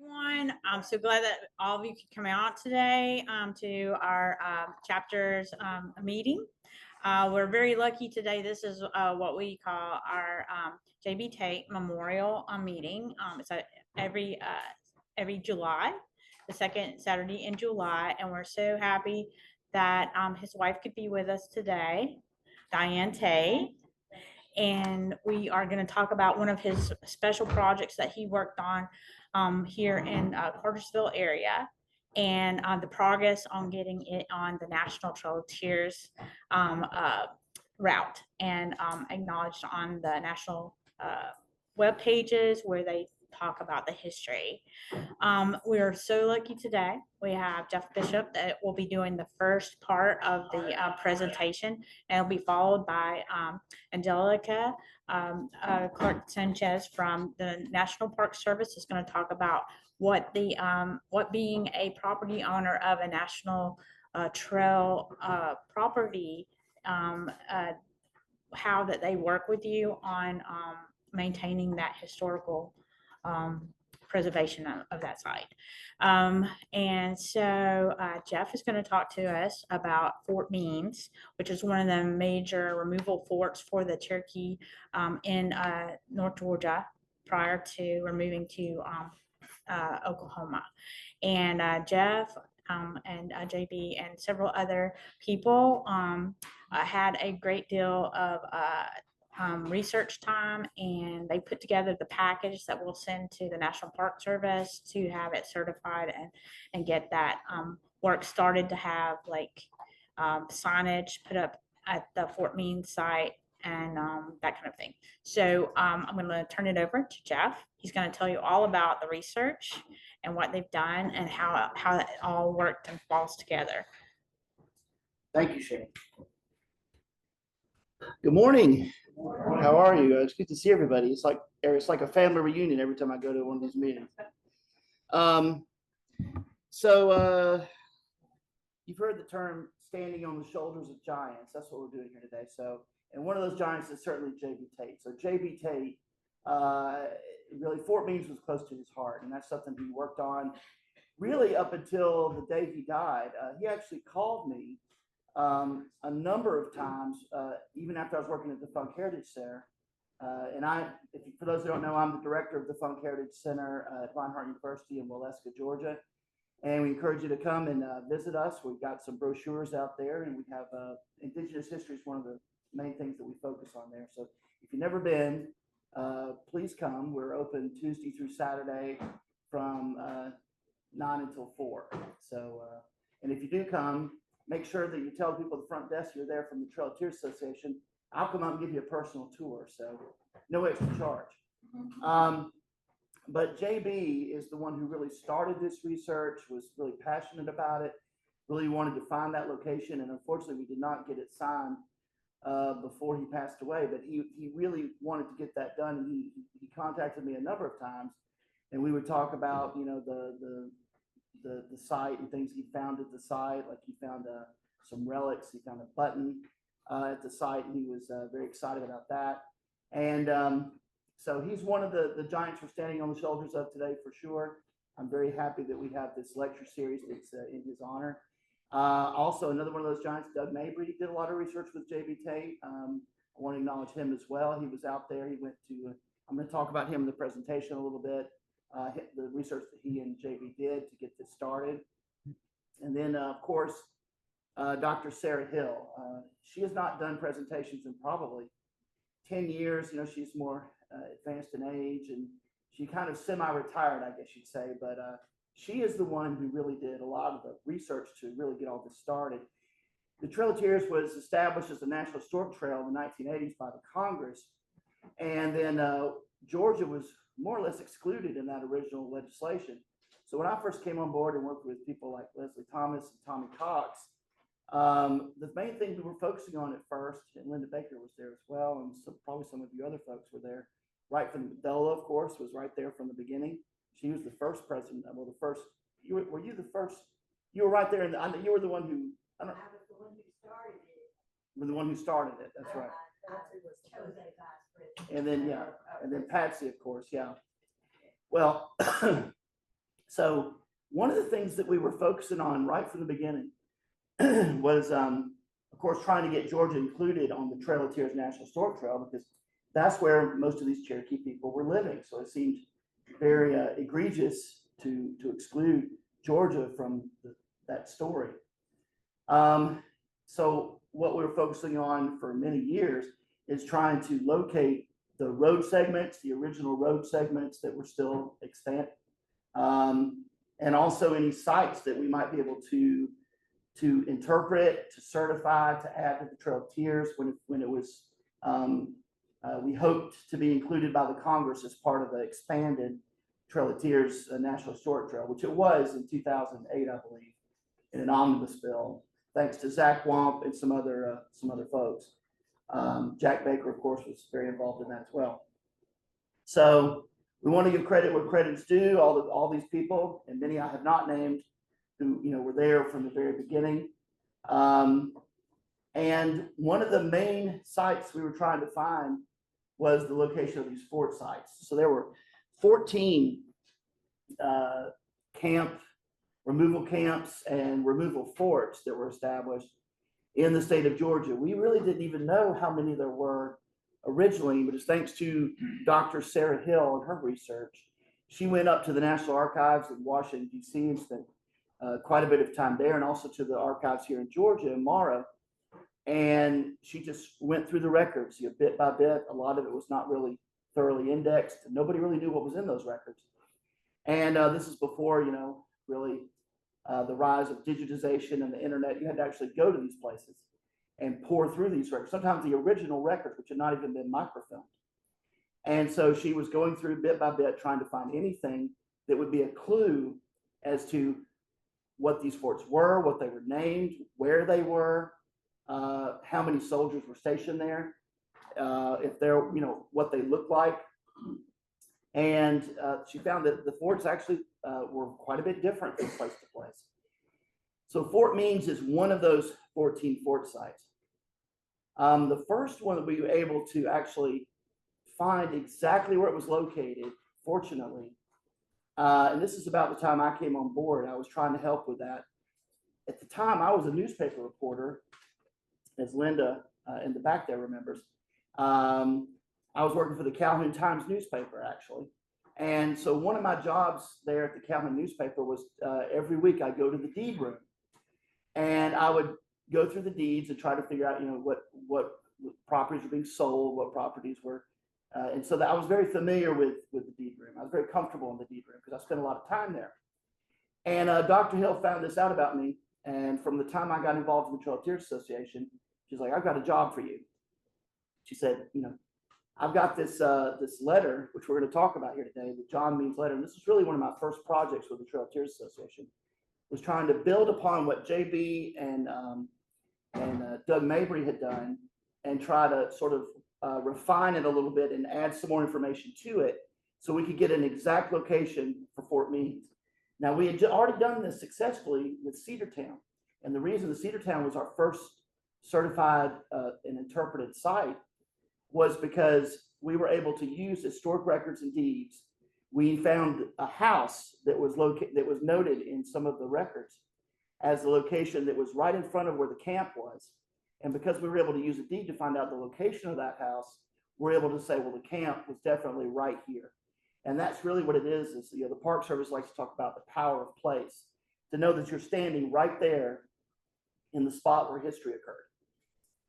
Everyone, I'm so glad that all of you could come out today to our chapters meeting. We're very lucky today. This is what we call our JB Tate Memorial meeting. It's every July, the second Saturday in July, and we're so happy that his wife could be with us today, Diane Tate. And we are going to talk about one of his special projects that he worked on here in Cartersville area, and the progress on getting it on the National Trail of Tears route, and acknowledged on the national web pages where they talk about the history. We are so lucky today. We have Jeff Bishop that will be doing the first part of the presentation, and it'll be followed by Angelica Clark Sanchez from the National Park Service is going to talk about what being a property owner of a national trail property, how that they work with you on maintaining that historical preservation of that site. And so Jeff is going to talk to us about Fort Means, which is one of the major removal forts for the Cherokee in North Georgia prior to removing to Oklahoma. And Jeff and JB and several other people had a great deal of research time, and they put together the package that we'll send to the National Park Service to have it certified and get that work started, to have like signage put up at the Fort Means site and that kind of thing. So I'm going to turn it over to Jeff. He's going to tell you all about the research and what they've done and how it all worked and falls together. Thank you, Shane. Good morning. How are you? It's good to see everybody. It's like a family reunion every time I go to one of these meetings. So you've heard the term standing on the shoulders of giants. That's what we're doing here today. So, and one of those giants is certainly JB Tate. So JB Tate, really Fort Means was close to his heart, and that's something he worked on really up until the day he died. He actually called me a number of times, even after I was working at the Funk Heritage Center. And for those who don't know, I'm the director of the Funk Heritage Center at Reinhardt University in Waleska, Georgia. And we encourage you to come and visit us. We've got some brochures out there, and we have Indigenous history is one of the main things that we focus on there. So if you've never been, please come. We're open Tuesday through Saturday from 9 until 4. So, and if you do come, make sure that you tell people at the front desk you're there from the Trail of Tears Association. I'll come out and give you a personal tour, so no extra charge. But JB is the one who really started this research, was really passionate about it, really wanted to find that location, and unfortunately we did not get it signed before he passed away, but he really wanted to get that done, and he contacted me a number of times, and we would talk about, you know, the site and things he found at the site. Like he found some relics, he found a button at the site, and he was very excited about that. And so he's one of the giants we're standing on the shoulders of today for sure. I'm very happy that we have this lecture series that's in his honor. Also, another one of those giants, Doug Mabry, did a lot of research with JB Tate. I want to acknowledge him as well. He was out there. He went to, I'm going to talk about him in the presentation a little bit. The research that he and JB did to get this started. And then, of course, Dr. Sarah Hill. She has not done presentations in probably 10 years. You know, she's more advanced in age, and she kind of semi-retired, I guess you'd say. But she is the one who really did a lot of the research to really get all this started. The Trail of Tears was established as a National Historic Trail in the 1980s by the Congress. And then Georgia was more or less excluded in that original legislation. So when I first came on board and worked with people like Leslie Thomas and Tommy Cox, the main thing we were focusing on at first, and Linda Baker was there as well, and probably some of you other folks were there, right from Della, of course, was right there from the beginning. She was the first president, well, the first, were you the first? You were right there, and you were the one who, I was the one who started it. You were the one who started it, that's right. And then, yeah, and then Patsy, of course, yeah. Well, So one of the things that we were focusing on right from the beginning was, of course, trying to get Georgia included on the Trail of Tears National Historic Trail, because that's where most of these Cherokee people were living. So it seemed very egregious to exclude Georgia from that story. So what we were focusing on for many years is trying to locate the road segments, the original road segments that were still extant, and also any sites that we might be able to interpret, to certify, to add to the Trail of Tears when it was, we hoped to be included by the Congress as part of the expanded Trail of Tears National Historic Trail, which it was in 2008, I believe, in an omnibus bill, thanks to Zach Wamp and some other folks. Jack Baker, of course, was very involved in that as well. So we want to give credit where credit's due. All these people, and many I have not named, who were there from the very beginning. And one of the main sites we were trying to find was the location of these fort sites. So there were 14 removal camps and removal forts that were established in the state of Georgia. We really didn't even know how many there were originally, but it's thanks to Dr. Sarah Hill and her research. She went up to the National Archives in Washington, D.C. and spent quite a bit of time there, and also to the archives here in Georgia, in Mara. And she just went through the records, bit by bit. A lot of it was not really thoroughly indexed. Nobody really knew what was in those records. And this is before, really the rise of digitization and the internet. You had to actually go to these places and pour through these records, sometimes the original records, which had not even been microfilmed. And so she was going through bit by bit, trying to find anything that would be a clue as to what these forts were, what they were named, where they were, how many soldiers were stationed there, if they're, what they looked like. And she found that the forts actually were quite a bit different from place to place. So Fort Means is one of those 14 fort sites. The first one that we were able to actually find exactly where it was located, fortunately, and this is about the time I came on board. I was trying to help with that. At the time, I was a newspaper reporter, as Linda in the back there remembers. I was working for the Calhoun Times newspaper, actually. And so one of my jobs there at the Calhoun newspaper was every week I'd go to the deed room. And I would go through the deeds and try to figure out, what properties were being sold, what properties were. And so that I was very familiar with the deed room. I was very comfortable in the deed room because I spent a lot of time there. And Dr. Hill found this out about me. And from the time I got involved in the Trail of Tears Association, she's like, I've got a job for you. She said, I've got this this letter, which we're going to talk about here today, the John Means letter. And this is really one of my first projects with the Trail of Tears Association, was trying to build upon what JB and Doug Mabry had done and try to sort of refine it a little bit and add some more information to it so we could get an exact location for Fort Means. Now, we had already done this successfully with Cedartown. And the reason the Cedartown was our first certified and interpreted site was because we were able to use historic records and deeds. We found a house that was noted in some of the records as the location that was right in front of where the camp was. And because we were able to use a deed to find out the location of that house, we're able to say, well, the camp was definitely right here. And that's really what it is the Park Service likes to talk about the power of place, to know that you're standing right there in the spot where history occurred.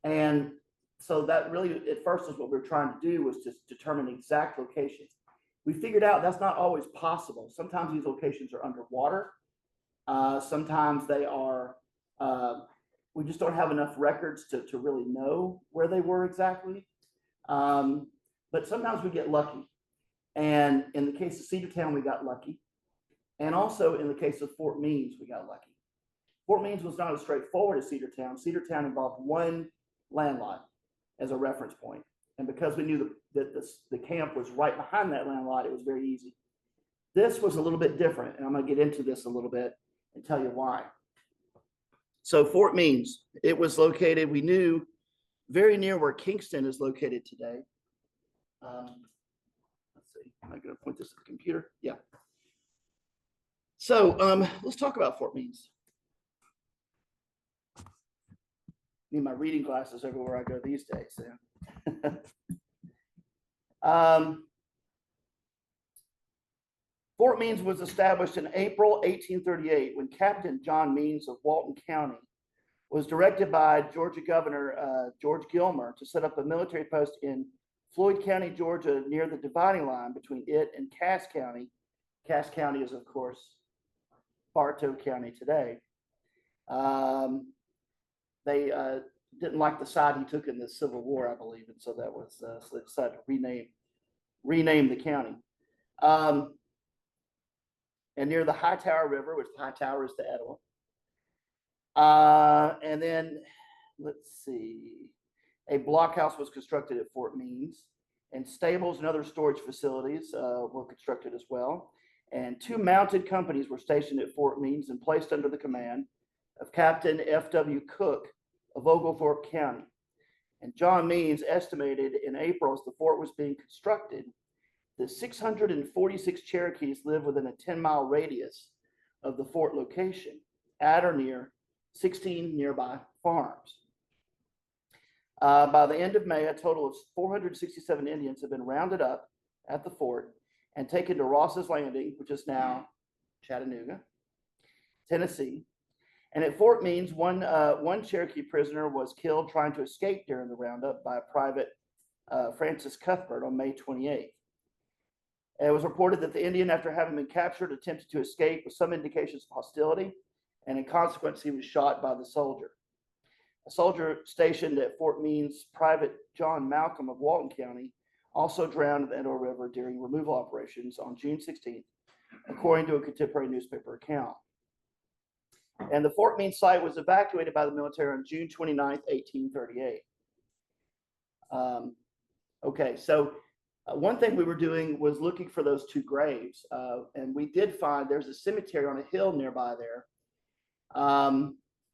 And so that really, at first, is what we were trying to do, was just determine exact locations. We figured out that's not always possible. Sometimes these locations are underwater. Sometimes they are, we just don't have enough records to really know where they were exactly. But sometimes we get lucky. And in the case of Cedartown, we got lucky. And also in the case of Fort Means, we got lucky. Fort Means was not as straightforward as Cedartown. Cedartown involved one land lot as a reference point. And because we knew that the camp was right behind that land lot, it was very easy. This was a little bit different, and I'm going to get into this a little bit and tell you why. So Fort Means, it was located, we knew, very near where Kingston is located today. Let's see, am I going to point this at the computer? Yeah. So let's talk about Fort Means. Need my reading glasses everywhere I go these days. Yeah. Fort Means was established in April 1838 when Captain John Means of Walton County was directed by Georgia Governor George Gilmer to set up a military post in Floyd County, Georgia, near the dividing line between it and Cass County. Cass County is, of course, Bartow County today. They didn't like the side he took in the Civil War, I believe, and so that was so they decided to rename the county. And near the Hightower River, which the Hightower is the Etowah. And then, let's see, a blockhouse was constructed at Fort Means, and stables and other storage facilities were constructed as well. And 2 mounted companies were stationed at Fort Means and placed under the command of Captain F.W. Cook of Oglethorpe County. And John Means estimated in April, as the fort was being constructed, that 646 Cherokees live within a 10-mile radius of the fort location, at or near 16 nearby farms. By the end of May, a total of 467 Indians have been rounded up at the fort and taken to Ross's Landing, which is now Chattanooga, Tennessee. And at Fort Means, one Cherokee prisoner was killed trying to escape during the roundup by Private Francis Cuthbert on May 28th. It was reported that the Indian, after having been captured, attempted to escape with some indications of hostility, and in consequence, he was shot by the soldier. A soldier stationed at Fort Means, Private John Malcolm of Walton County, also drowned in the Etowah River during removal operations on June 16th, according to a contemporary newspaper account. And the Fort Means site was evacuated by the military on June 29th, 1838. Okay, so one thing we were doing was looking for those 2 graves, and we did find there's a cemetery on a hill nearby there,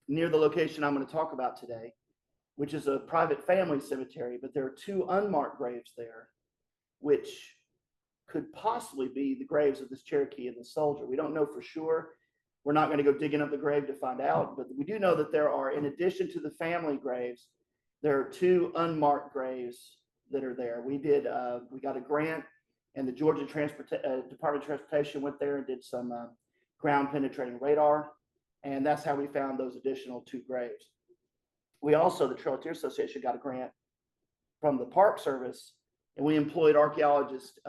near the location I'm going to talk about today, which is a private family cemetery, but there are 2 unmarked graves there, which could possibly be the graves of this Cherokee and the soldier. We don't know for sure. We're not going to go digging up the grave to find out, but we do know that there are, in addition to the family graves, there are 2 unmarked graves that are there. We got a grant, and the Georgia Department of Transportation went there and did some ground penetrating radar, and that's how we found those additional 2 graves. We also, the Trail Deer Association, got a grant from the Park Service, and we employed archaeologist.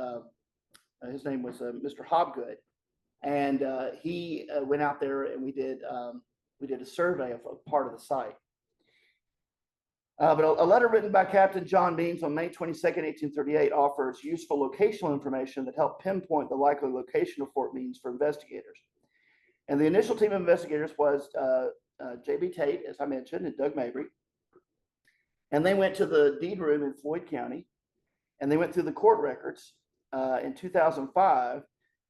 His name was Mr. Hobgood, and he went out there, and we did a survey of a part of the site. But a letter written by Captain John Means on May 22nd, 1838 offers useful locational information that helped pinpoint the likely location of Fort Means for investigators. And the initial team of investigators was J.B. Tate, as I mentioned, and Doug Mabry. And they went to the deed room in Floyd County, and they went through the court records in 2005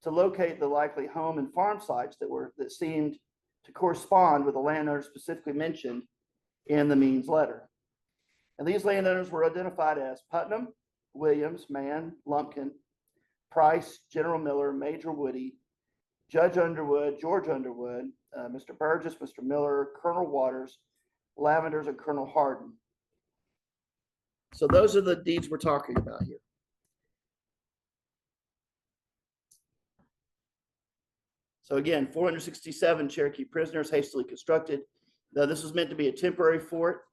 to locate the likely home and farm sites that seemed to correspond with the landowners specifically mentioned in the Means letter. And these landowners were identified as Putnam, Williams, Mann, Lumpkin, Price, General Miller, Major Woody, Judge Underwood, George Underwood, Mr. Burgess, Mr. Miller, Colonel Waters, Lavenders, and Colonel Hardin. So those are the deeds we're talking about here. So again, 467 Cherokee prisoners hastily constructed. Though this was meant to be a temporary fort,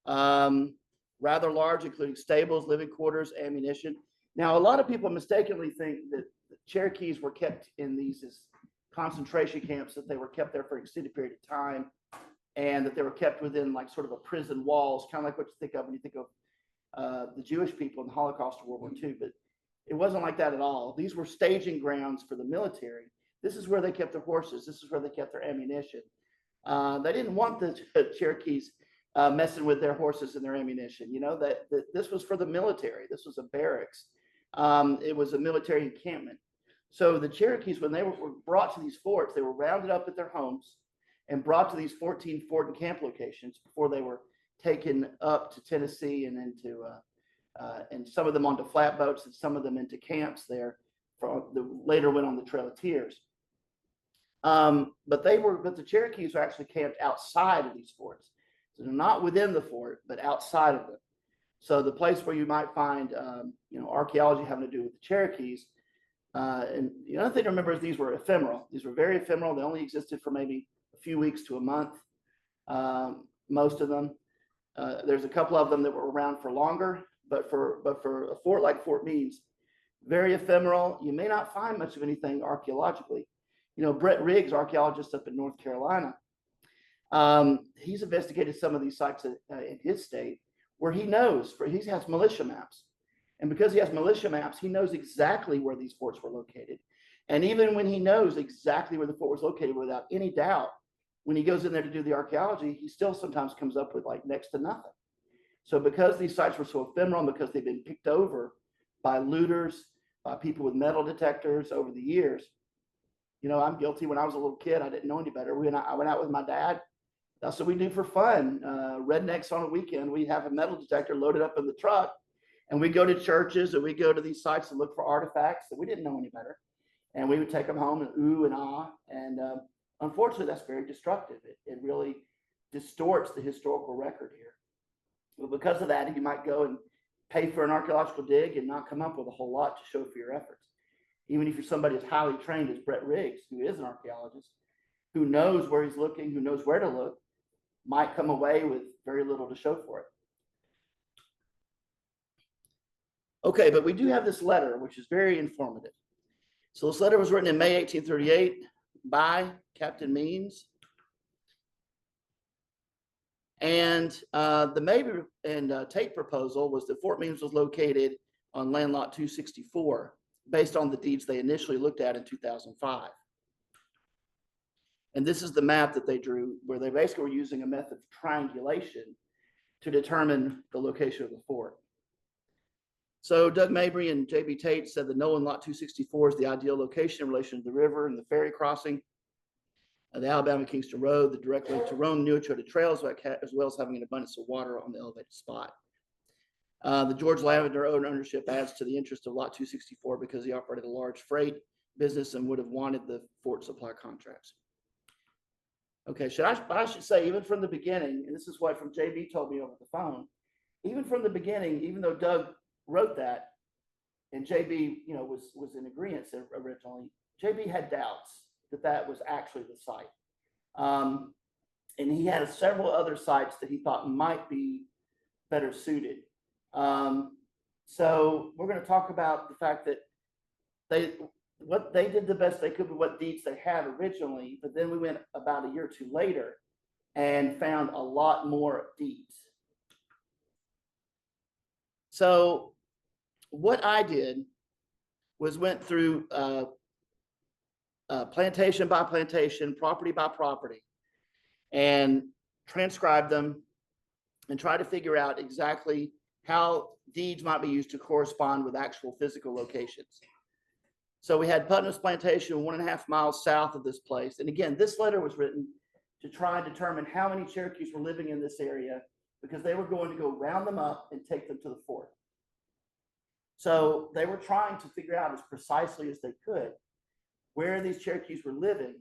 rather large, including stables, living quarters, ammunition. Now, a lot of people mistakenly think that the Cherokees were kept in these as concentration camps, that they were kept there for an extended period of time, and that they were kept within like sort of a prison walls, kind of like what you think of when you think of the Jewish people in the Holocaust of World War II. But it wasn't like that at all. These were staging grounds for the military. This is where they kept their horses. This is where they kept their ammunition. They didn't want the Cherokees messing with their horses and their ammunition. You know, that this was for the military. This was a barracks. It was a military encampment. So the Cherokees, when they were brought to these forts, they were rounded up at their homes and brought to these 14 fort and camp locations before they were taken up to Tennessee and into, and some of them onto flatboats and some of them into camps there. Later went on the Trail of Tears. But the Cherokees are actually camped outside of these forts. So they're not within the fort, but outside of them. So the place where you might find, archaeology having to do with the Cherokees. And the other thing to remember is these were ephemeral. These were very ephemeral. They only existed for maybe a few weeks to a month, most of them. There's a couple of them that were around for longer, but for a fort like Fort Meade, very ephemeral. You may not find much of anything archaeologically. Brett Riggs, archaeologist up in North Carolina, he's investigated some of these sites in his state where he has militia maps. And because he has militia maps, he knows exactly where these forts were located. And even when he knows exactly where the fort was located, without any doubt, when he goes in there to do the archaeology, he still sometimes comes up with like next to nothing. So because these sites were so ephemeral, and because they've been picked over by looters, by people with metal detectors over the years, I'm guilty. When I was a little kid, I didn't know any better. I went out with my dad. That's what we do for fun. Rednecks on a weekend, we have a metal detector loaded up in the truck, and we go to churches and we go to these sites to look for artifacts that we didn't know any better. And we would take them home and ooh and ah. And unfortunately, that's very destructive. It really distorts the historical record here. But because of that, you might go and pay for an archaeological dig and not come up with a whole lot to show for your efforts. Even if you're somebody as highly trained as Brett Riggs, who is an archaeologist, who knows where he's looking, who knows where to look, might come away with very little to show for it. Okay, but we do have this letter, which is very informative. So this letter was written in May 1838 by Captain Means. And the Mabry and Tate proposal was that Fort Means was located on land lot 264, based on the deeds they initially looked at in 2005. And this is the map that they drew, where they basically were using a method of triangulation to determine the location of the fort. So Doug Mabry and J.B. Tate said that Nolan Lot 264 is the ideal location in relation to the river and the ferry crossing, the Alabama-Kingston Road, the direct link to Rome, New Echota trails, as well as having an abundance of water on the elevated spot. The George Lavender ownership adds to the interest of Lot 264 because he operated a large freight business and would have wanted the fort supply contracts. Okay, I should say, even from the beginning, and this is what from JB told me over the phone, even from the beginning, even though Doug wrote that, and JB, was in agreement originally, JB had doubts that was actually the site. And he had several other sites that he thought might be better suited. So we're going to talk about the fact that they did the best they could with what deeds they had originally, but then we went about a year or two later and found a lot more deeds. So what I did was went through plantation by plantation, property by property, and transcribed them and try to figure out exactly how deeds might be used to correspond with actual physical locations. So we had Putnam's Plantation 1.5 miles south of this place. And again, this letter was written to try and determine how many Cherokees were living in this area, because they were going to go round them up and take them to the fort. So they were trying to figure out as precisely as they could where these Cherokees were living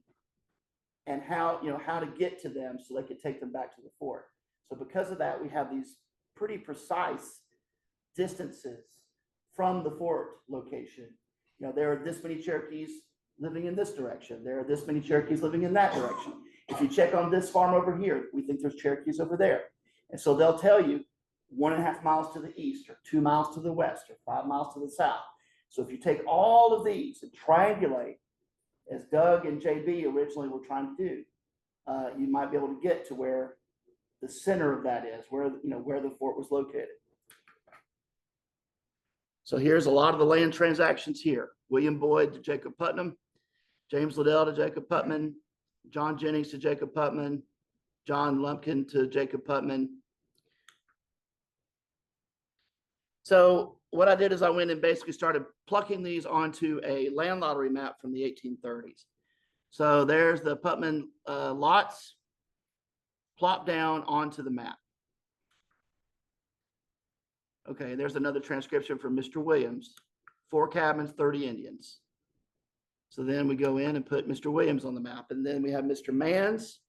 and how to get to them so they could take them back to the fort. So because of that, we have these pretty precise distances from the fort location. There are this many Cherokees living in this direction. There are this many Cherokees living in that direction. If you check on this farm over here, we think there's Cherokees over there. And so they'll tell you 1.5 miles to the east, or 2 miles to the west, or 5 miles to the south. So if you take all of these and triangulate, as Doug and JB originally were trying to do, you might be able to get to where the center of that is, where the fort was located. So here's a lot of the land transactions here. William Boyd to Jacob Putnam, James Liddell to Jacob Putnam, John Jennings to Jacob Putnam, John Lumpkin to Jacob Putnam. So what I did is I went and basically started plucking these onto a land lottery map from the 1830s. So there's the Putnam lots plopped down onto the map. Okay, there's another transcription from Mr. Williams. 4 cabins, 30 Indians. So then we go in and put Mr. Williams on the map. And then we have Mr. Mann's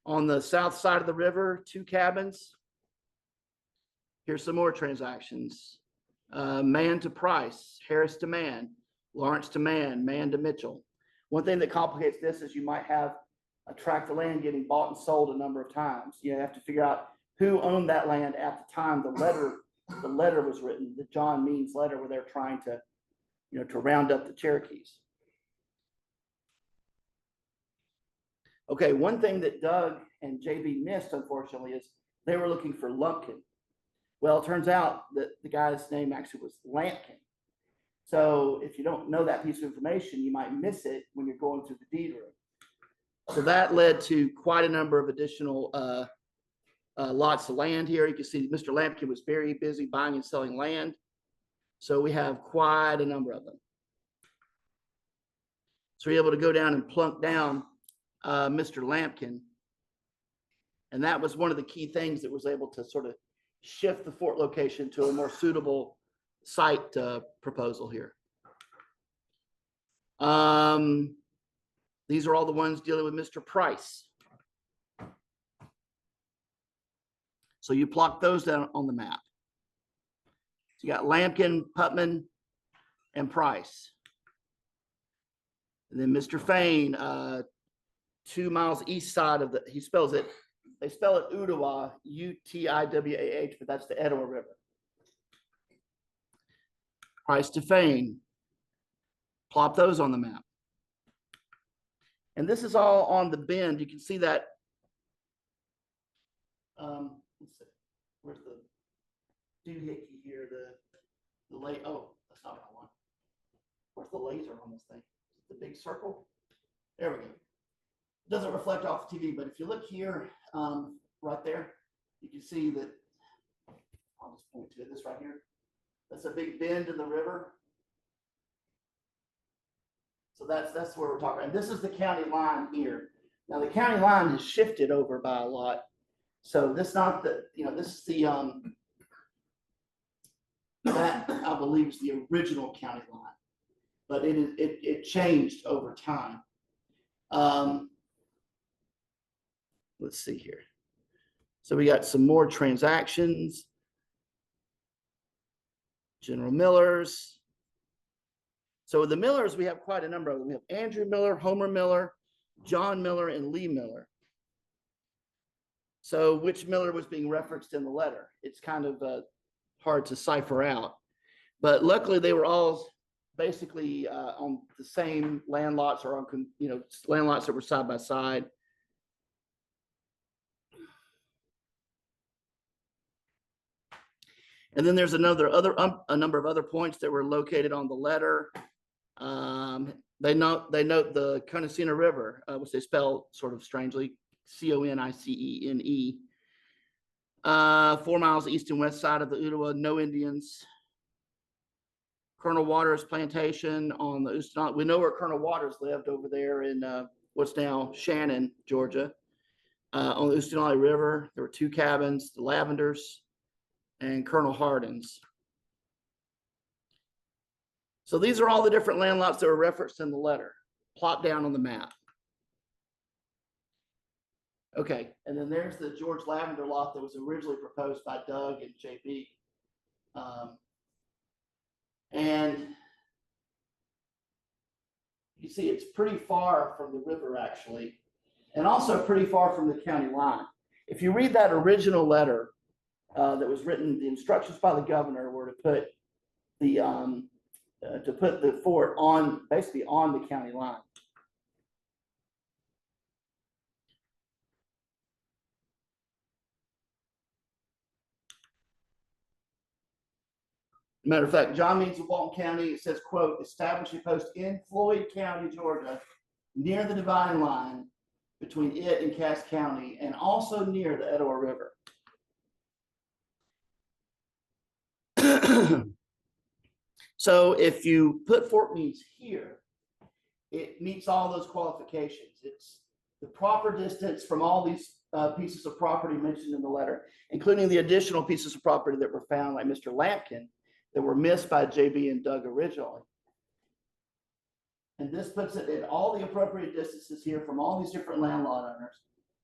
on the south side of the river, 2 cabins. Here's some more transactions. Mann to Price, Harris to Mann, Lawrence to Mann, Mann to Mitchell. One thing that complicates this is you might have a tract of land getting bought and sold a number of times. You have to figure out who owned that land at the time the letter was written, the John Means letter, where they're trying to, to round up the Cherokees. Okay, one thing that Doug and JB missed, unfortunately, is they were looking for Lumpkin. Well, it turns out that the guy's name actually was Lampkin. So if you don't know that piece of information, you might miss it when you're going through the deed room. So that led to quite a number of additional lots of land here. You can see Mr. Lampkin was very busy buying and selling land. So we have quite a number of them. So we're able to go down and plunk down Mr. Lampkin. And that was one of the key things that was able to sort of shift the fort location to a more suitable site proposal here. These are all the ones dealing with Mr. Price. So you plot those down on the map. So you got Lampkin, Putman, and Price. And then Mr. Fain, 2 miles east side of they spell it Utiwah, U-T-I-W-A-H, but that's the Etowah River. Price to Fain. Plop those on the map. And this is all on the bend. You can see that. Let's see. Where's the doohickey here? The light. Oh, that's not what I want. Where's the laser on this thing? The big circle. There we go. It doesn't reflect off the TV, but if you look here, right there, you can see that. I'll just point to this right here. That's a big bend in the river. So that's where we're talking. And this is the county line here. Now the county line has shifted over by a lot. So this not the, this is the that I believe is the original county line, but it changed over time. Let's see here. So we got some more transactions. General Millers. So the Millers, we have quite a number of them. We have Andrew Miller, Homer Miller, John Miller, and Lee Miller. So which Miller was being referenced in the letter? It's kind of hard to cipher out. But luckily, they were all basically on the same land lots or on land lots that were side by side. And then there's a number of other points that were located on the letter. They note the Conicena River, which they spell sort of strangely, C-O-N-I-C-E-N-E. 4 miles east and west side of the Utiwah, no Indians. Colonel Waters Plantation on the Ustinolly. We know where Colonel Waters lived over there in what's now Shannon, Georgia. On the Ustinolly River, there were 2 cabins, the Lavenders and Colonel Hardin's. So these are all the different land lots that were referenced in the letter, plot down on the map. Okay, and then there's the George Lavender lot that was originally proposed by Doug and JB. And you see it's pretty far from the river actually, and also pretty far from the county line. If you read that original letter that was written, the instructions by the governor were to put the fort on, basically on the county line. Matter of fact, John Means of Walton County, it says, quote, establish a post in Floyd County, Georgia, near the dividing line between it and Cass County, and also near the Etowah River. So if you put Fort Means here, it meets all those qualifications. It's the proper distance from all these pieces of property mentioned in the letter, including the additional pieces of property that were found, like Mr. Lampkin, that were missed by JB and Doug originally. And this puts it at all the appropriate distances here from all these different landlord owners.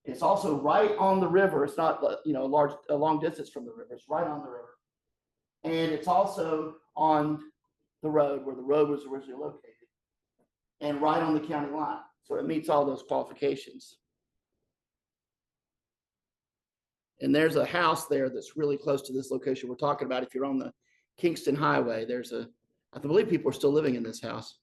It's also right on the river. It's not, a long distance from the river. It's right on the river. And it's also on the road where the road was originally located and right on the county line. So it meets all those qualifications. And there's a house there that's really close to this location we're talking about. If you're on the Kingston Highway, I believe people are still living in this house.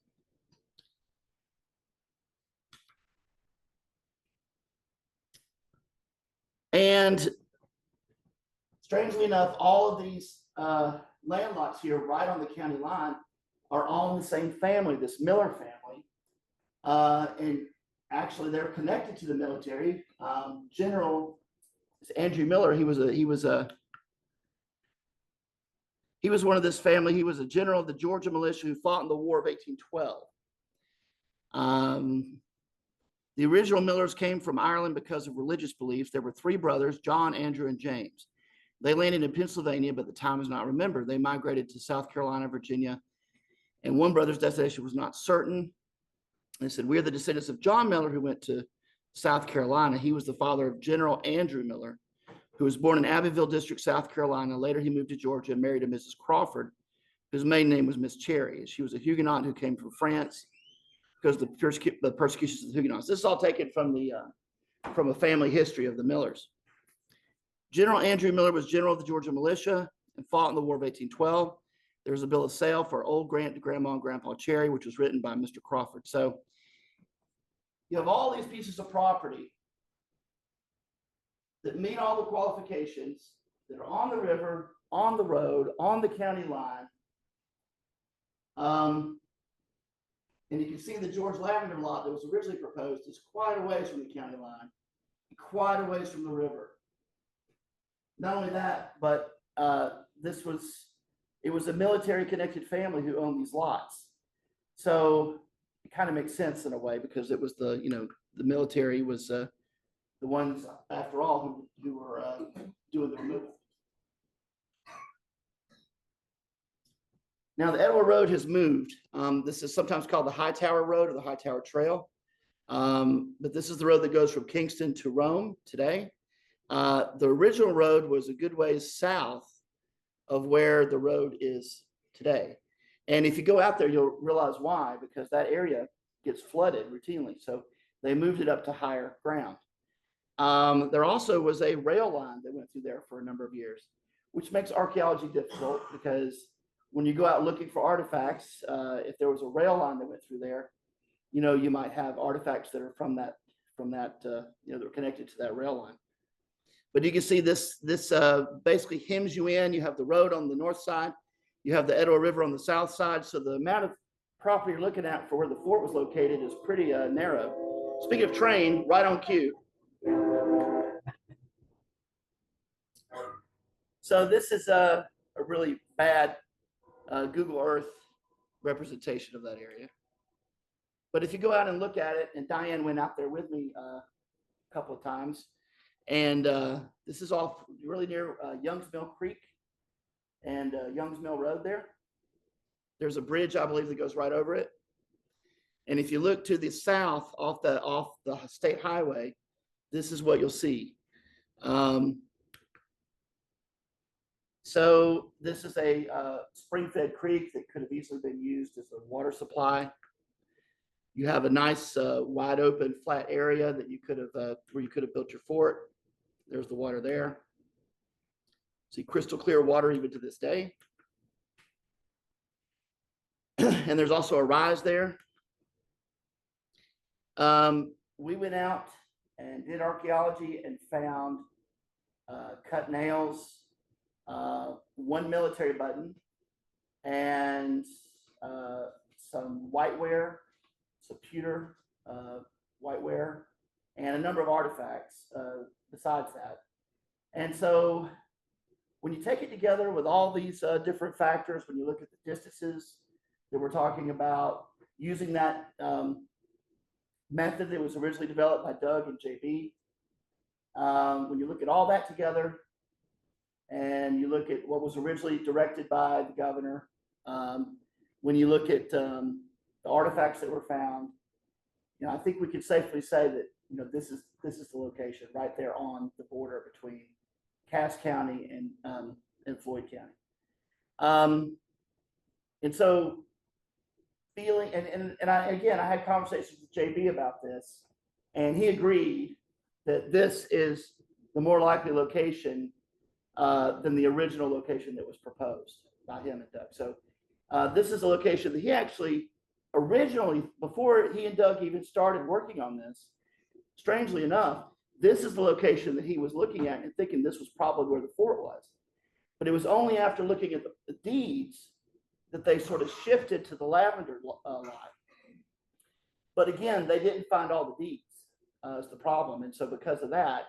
And strangely enough, all of these land lots here right on the county line are all in the same family, this Miller family. And actually they're connected to the military. General Andrew Miller, he was one of this family. He was a general of the Georgia militia who fought in the War of 1812. The original Millers came from Ireland because of religious beliefs. There were three brothers, John, Andrew, and James. They landed in Pennsylvania, but the time is not remembered. They migrated to South Carolina, Virginia, and one brother's destination was not certain. They said, "We are the descendants of John Miller, who went to South Carolina." He was the father of General Andrew Miller, who was born in Abbeville District, South Carolina. Later, he moved to Georgia and married a Mrs. Crawford, whose maiden name was Miss Cherry. She was a Huguenot who came from France because of the persecutions of the Huguenots. This is all taken from a family history of the Millers. General Andrew Miller was general of the Georgia militia and fought in the War of 1812. There's a bill of sale for Old Grant to Grandma and Grandpa Cherry, which was written by Mr. Crawford. So you have all these pieces of property that meet all the qualifications, that are on the river, on the road, on the county line. And you can see the George Lavender lot that was originally proposed is quite a ways from the county line, quite a ways from the river. Not only that, but it was a military connected family who owned these lots. So it kind of makes sense in a way, because it was the military was the ones, after all, who were doing the removal. Now the Etowah Road has moved. This is sometimes called the Hightower Road or the Hightower Trail. But this is the road that goes from Kingston to Rome today. The original road was a good ways south of where the road is today. And if you go out there, you'll realize why, because that area gets flooded routinely. So they moved it up to higher ground. There also was a rail line that went through there for a number of years, which makes archaeology difficult, because when you go out looking for artifacts, if there was a rail line that went through there, you might have artifacts that are from that, that are connected to that rail line. But you can see this basically hems you in. You have the road on the north side. You have the Etowah River on the south side. So the amount of property you're looking at for where the fort was located is pretty narrow. Speaking of train, right on cue. So this is a really bad Google Earth representation of that area. But if you go out and look at it, and Diane went out there with me a couple of times, and this is all really near Youngs Mill Creek and Youngs Mill Road there. There's a bridge, I believe, that goes right over it. And if you look to the south off the state highway, this is what you'll see. So this is a spring-fed creek that could have easily been used as a water supply. You have a nice wide open flat area that you could have where you could have built your fort. There's the water there. See crystal clear water even to this day. And there's also a rise there. We went out and did archaeology and found cut nails, one military button, and some whiteware, some pewter whiteware, and a number of artifacts besides that. And so when you take it together with all these different factors, when you look at the distances that we're talking about, using that method that was originally developed by Doug and JB, when you look at all that together, and you look at what was originally directed by the governor, when you look at the artifacts that were found, I think we could safely say that, this is the location right there on the border between Cass County and Floyd County. And so I had conversations with JB about this, and he agreed that this is the more likely location than the original location that was proposed by him and Doug. So this is a location that he actually originally, before he and Doug even started working on this, strangely enough, this is the location that he was looking at and thinking this was probably where the fort was. But it was only after looking at the deeds that they sort of shifted to the Lavender line. But again, they didn't find all the deeds is the problem. And so because of that,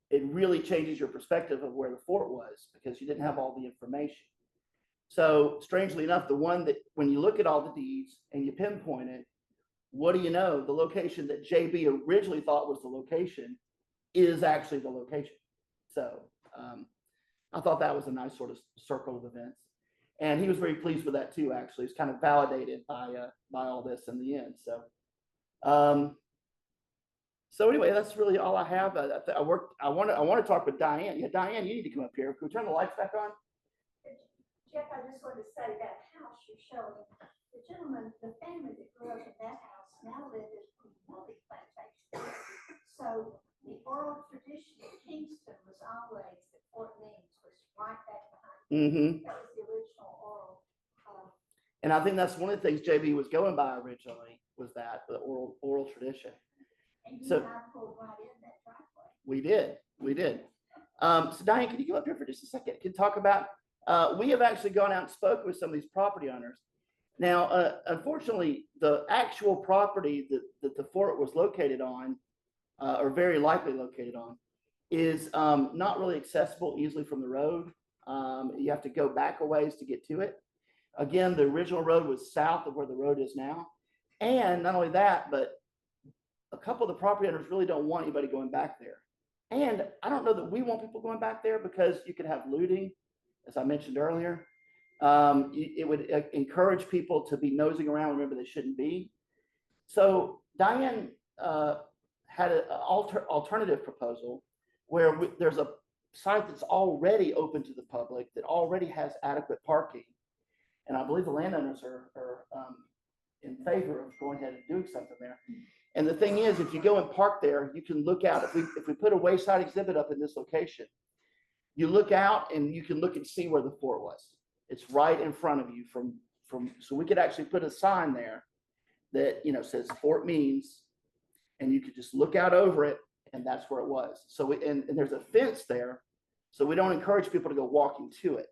it really changes your perspective of where the fort was because you didn't have all the information. So strangely enough, the one that when you look at all the deeds and you pinpoint it, what do you know? The location that JB originally thought was the location is actually the location. So I thought that was a nice sort of circle of events. And he was very pleased with that too, actually. It's kind of validated by all this in the end. So anyway, that's really all I have. I want to talk with Diane. Yeah, Diane, you need to come up here. Can we turn the lights back on? Jeff, I just want to say that house you're showing, the gentleman, the family that grew up in that house now live in multi plantation. So the oral tradition of Kingston was always that Fort Means was right back behind. Mm-hmm. That was the original oral. And I think that's one of the things JB was going by originally was that the oral tradition. And you So and I pulled right in that driveway. we did. So Diane, can you go up here for just a second? Can you talk about, we have actually gone out and spoken with some of these property owners. Now, unfortunately, the actual property that the fort was located on, or very likely located on, is not really accessible easily from the road. You have to go back a ways to get to it. Again, the original road was south of where the road is now. And not only that, but a couple of the property owners really don't want anybody going back there. And I don't know that we want people going back there because you could have looting, as I mentioned earlier. It would encourage people to be nosing around wherever they shouldn't be. So Diane had an alternative proposal where there's a site that's already open to the public that already has adequate parking. And I believe the landowners are in favor of going ahead and doing something there. And the thing is, if you go and park there, you can look out. If we put a wayside exhibit up in this location, you look out and you can look and see where the fort was. It's right in front of you so we could actually put a sign there that, says Fort Means, and you could just look out over it and that's where it was. So and there's a fence there, so we don't encourage people to go walking to it.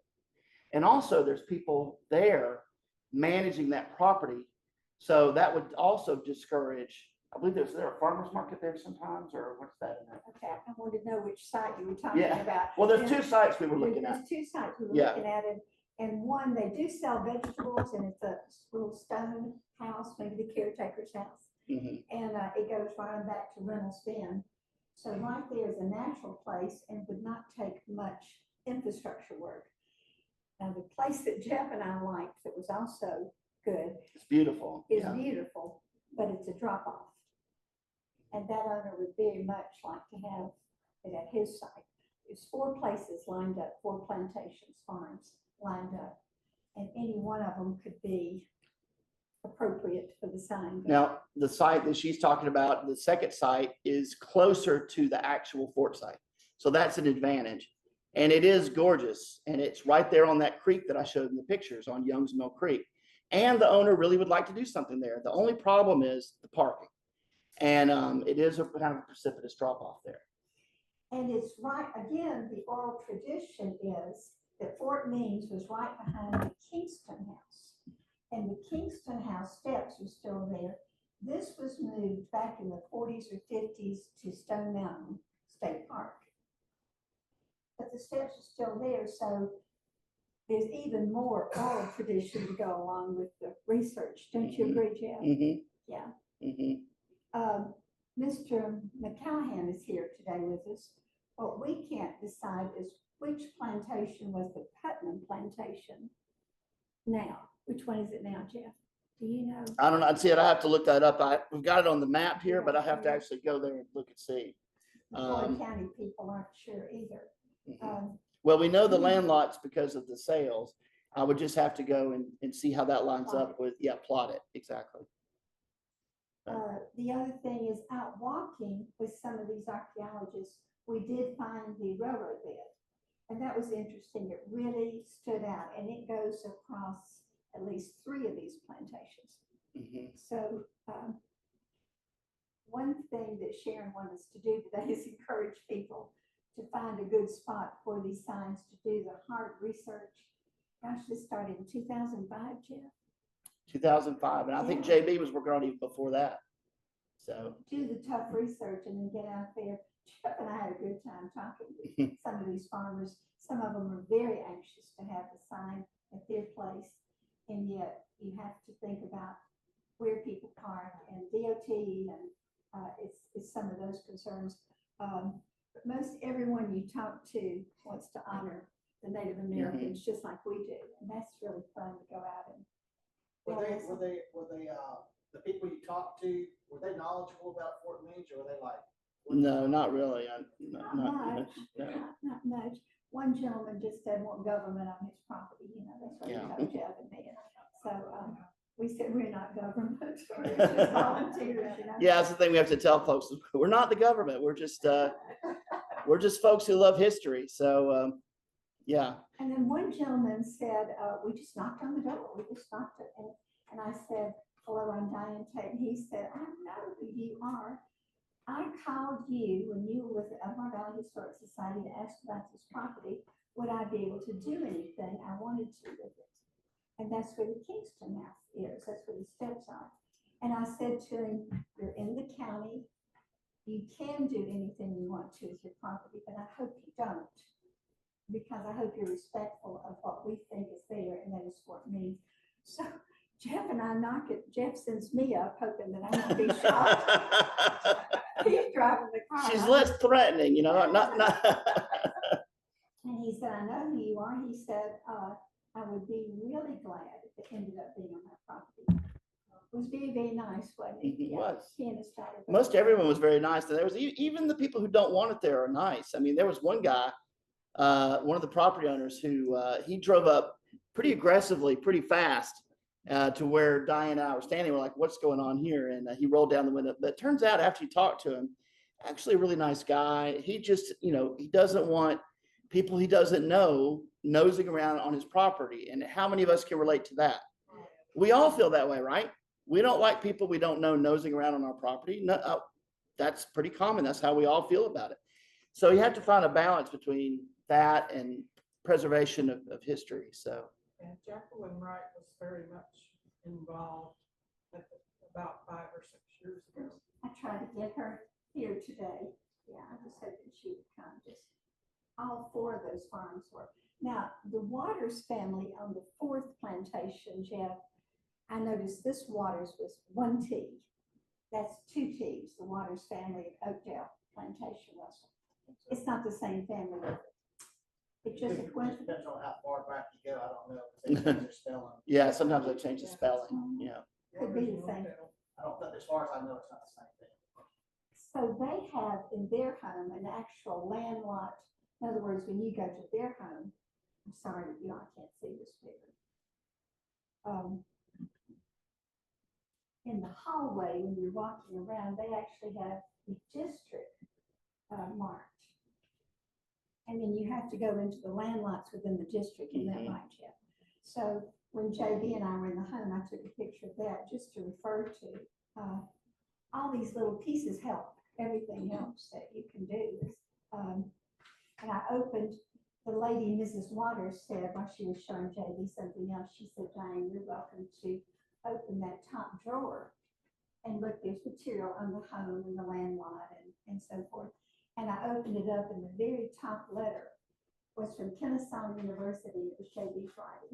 And also there's people there managing that property. So that would also discourage, I believe is there a farmer's market there sometimes, or what's that? Okay, I wanted to know which site you were talking about. Well, there's two sites we were looking at. There's two sites we were looking at, and one, they do sell vegetables, and it's a little stone house, maybe the caretaker's house. Mm-hmm. And it goes right back to Reynolds Bend. So right there is a natural place and would not take much infrastructure work. Now, the place that Jeff and I liked that was also good. It's beautiful. Is beautiful, but it's a drop off. And that owner would very much like to have it at his site. There's 4 places lined up, 4 plantations, farms lined up, and any one of them could be appropriate for the sign. Now, the site that she's talking about, the second site, is closer to the actual fort site. So that's an advantage. And it is gorgeous. And it's right there on that creek that I showed in the pictures on Young's Mill Creek. And the owner really would like to do something there. The only problem is the parking. And it is a kind of a precipitous drop off there. And it's right, again, the oral tradition is that Fort Means was right behind the Kingston house. And the Kingston house steps are still there. This was moved back in the 40s or 50s to Stone Mountain State Park. But the steps are still there, so there's even more oral tradition to go along with the research. Don't you agree, Jeff? Mm-hmm. Yeah. Mm-hmm. Mr. McCallahan is here today with us. What we can't decide is which plantation was the Putnam plantation now. Which one is it now, Jeff? Do you know? I don't know. I'd see it. I have to look that up. We've got it on the map here, but I have to actually go there and look and see. The Floyd County people aren't sure either. Well, we know the land lots because of the sales. I would just have to go and see how that lines up with, plot it, exactly. The other thing is out walking with some of these archaeologists, we did find the railroad bed. And that was interesting. It really stood out, and it goes across at least 3 of these plantations. So one thing that Sharon wanted us to do today is encourage people to find a good spot for these signs to do the hard research. Gosh, this started in 2005, Jeff. 2005, and I think JB was working on it even before that. So do the tough research and then get out there. Jeff and I had a good time talking to some of these farmers. Some of them are very anxious to have the sign at their place, and yet you have to think about where people park and DOT, and it's some of those concerns. But most everyone you talk to wants to honor the Native Americans just like we do, and that's really fun to go out and. Were they the people you talked to, were they knowledgeable about Fort Meade, or were they like? no, not really. Not much. Not much. One gentleman just said want government on his property, that's what he told Jeff and me. So we said we're not government, we're just volunteers, Yeah, that's the thing we have to tell folks. We're not the government. We're just folks who love history. So yeah. And then one gentleman said, we just knocked on the door. We just knocked it. And I said, hello, I'm Diane Tate. And he said, I know who you are. I called you when you were with the Elmore Valley Historic Society to ask about this property. Would I be able to do anything I wanted to with it? And that's where the Kingston House is. That's where the steps are. And I said to him, you're in the county. You can do anything you want to with your property, but I hope you don't. Because I hope you're respectful of what we think is there, and that is Fort Meade. So Jeff and I knock it. Jeff sends me up, hoping that I'm going to be shot. He's driving the car. She's less threatening, not. And he said, I know who you are. He said, I would be really glad if it ended up being on my property. It was very, very nice, wasn't it? It was. Most everyone was very nice. And there was even the people who don't want it there are nice. I mean, there was one guy, one of the property owners who he drove up pretty aggressively, pretty fast to where Diane and I were standing. We're like, what's going on here? And he rolled down the window. But it turns out after you talk to him, actually a really nice guy. He just, he doesn't want people he doesn't know nosing around on his property. And how many of us can relate to that? We all feel that way, right? We don't like people we don't know nosing around on our property. No, that's pretty common. That's how we all feel about it. So you have to find a balance between that and preservation of history. So and Jacqueline Wright was very much involved about 5 or 6 years ago. I tried to get her here today. Yeah, I was hoping she would come. Just all 4 of those farms were. Now, the Waters family on the 4th plantation, Jeff, I noticed this Waters was 1 T. That's 2 T's, the Waters family at Oakdale Plantation, Russell. It's not the same family. It just depends on how far back you go. I don't know. They change their spelling. yeah, sometimes they change the spelling. Yeah. could be the same. I don't think, as far as I know, it's not the same thing. So they have in their home an actual land lot. In other words, when you go to their home, I'm sorry, I can't see this picture. In the hallway, when you're walking around, they actually have the district marked. And then you have to go into the land lots within the district, and that right, Jeff. So when JB and I were in the home, I took a picture of that just to refer to. All these little pieces help. Everything helps that you can do. And I opened, the lady, Mrs. Waters, said while she was showing JB something else, she said, Diane, you're welcome to open that top drawer and look, there's material on the home and the land lot and so forth. And I opened it up, and the very top letter was from Kennesaw University. It was JB's writing.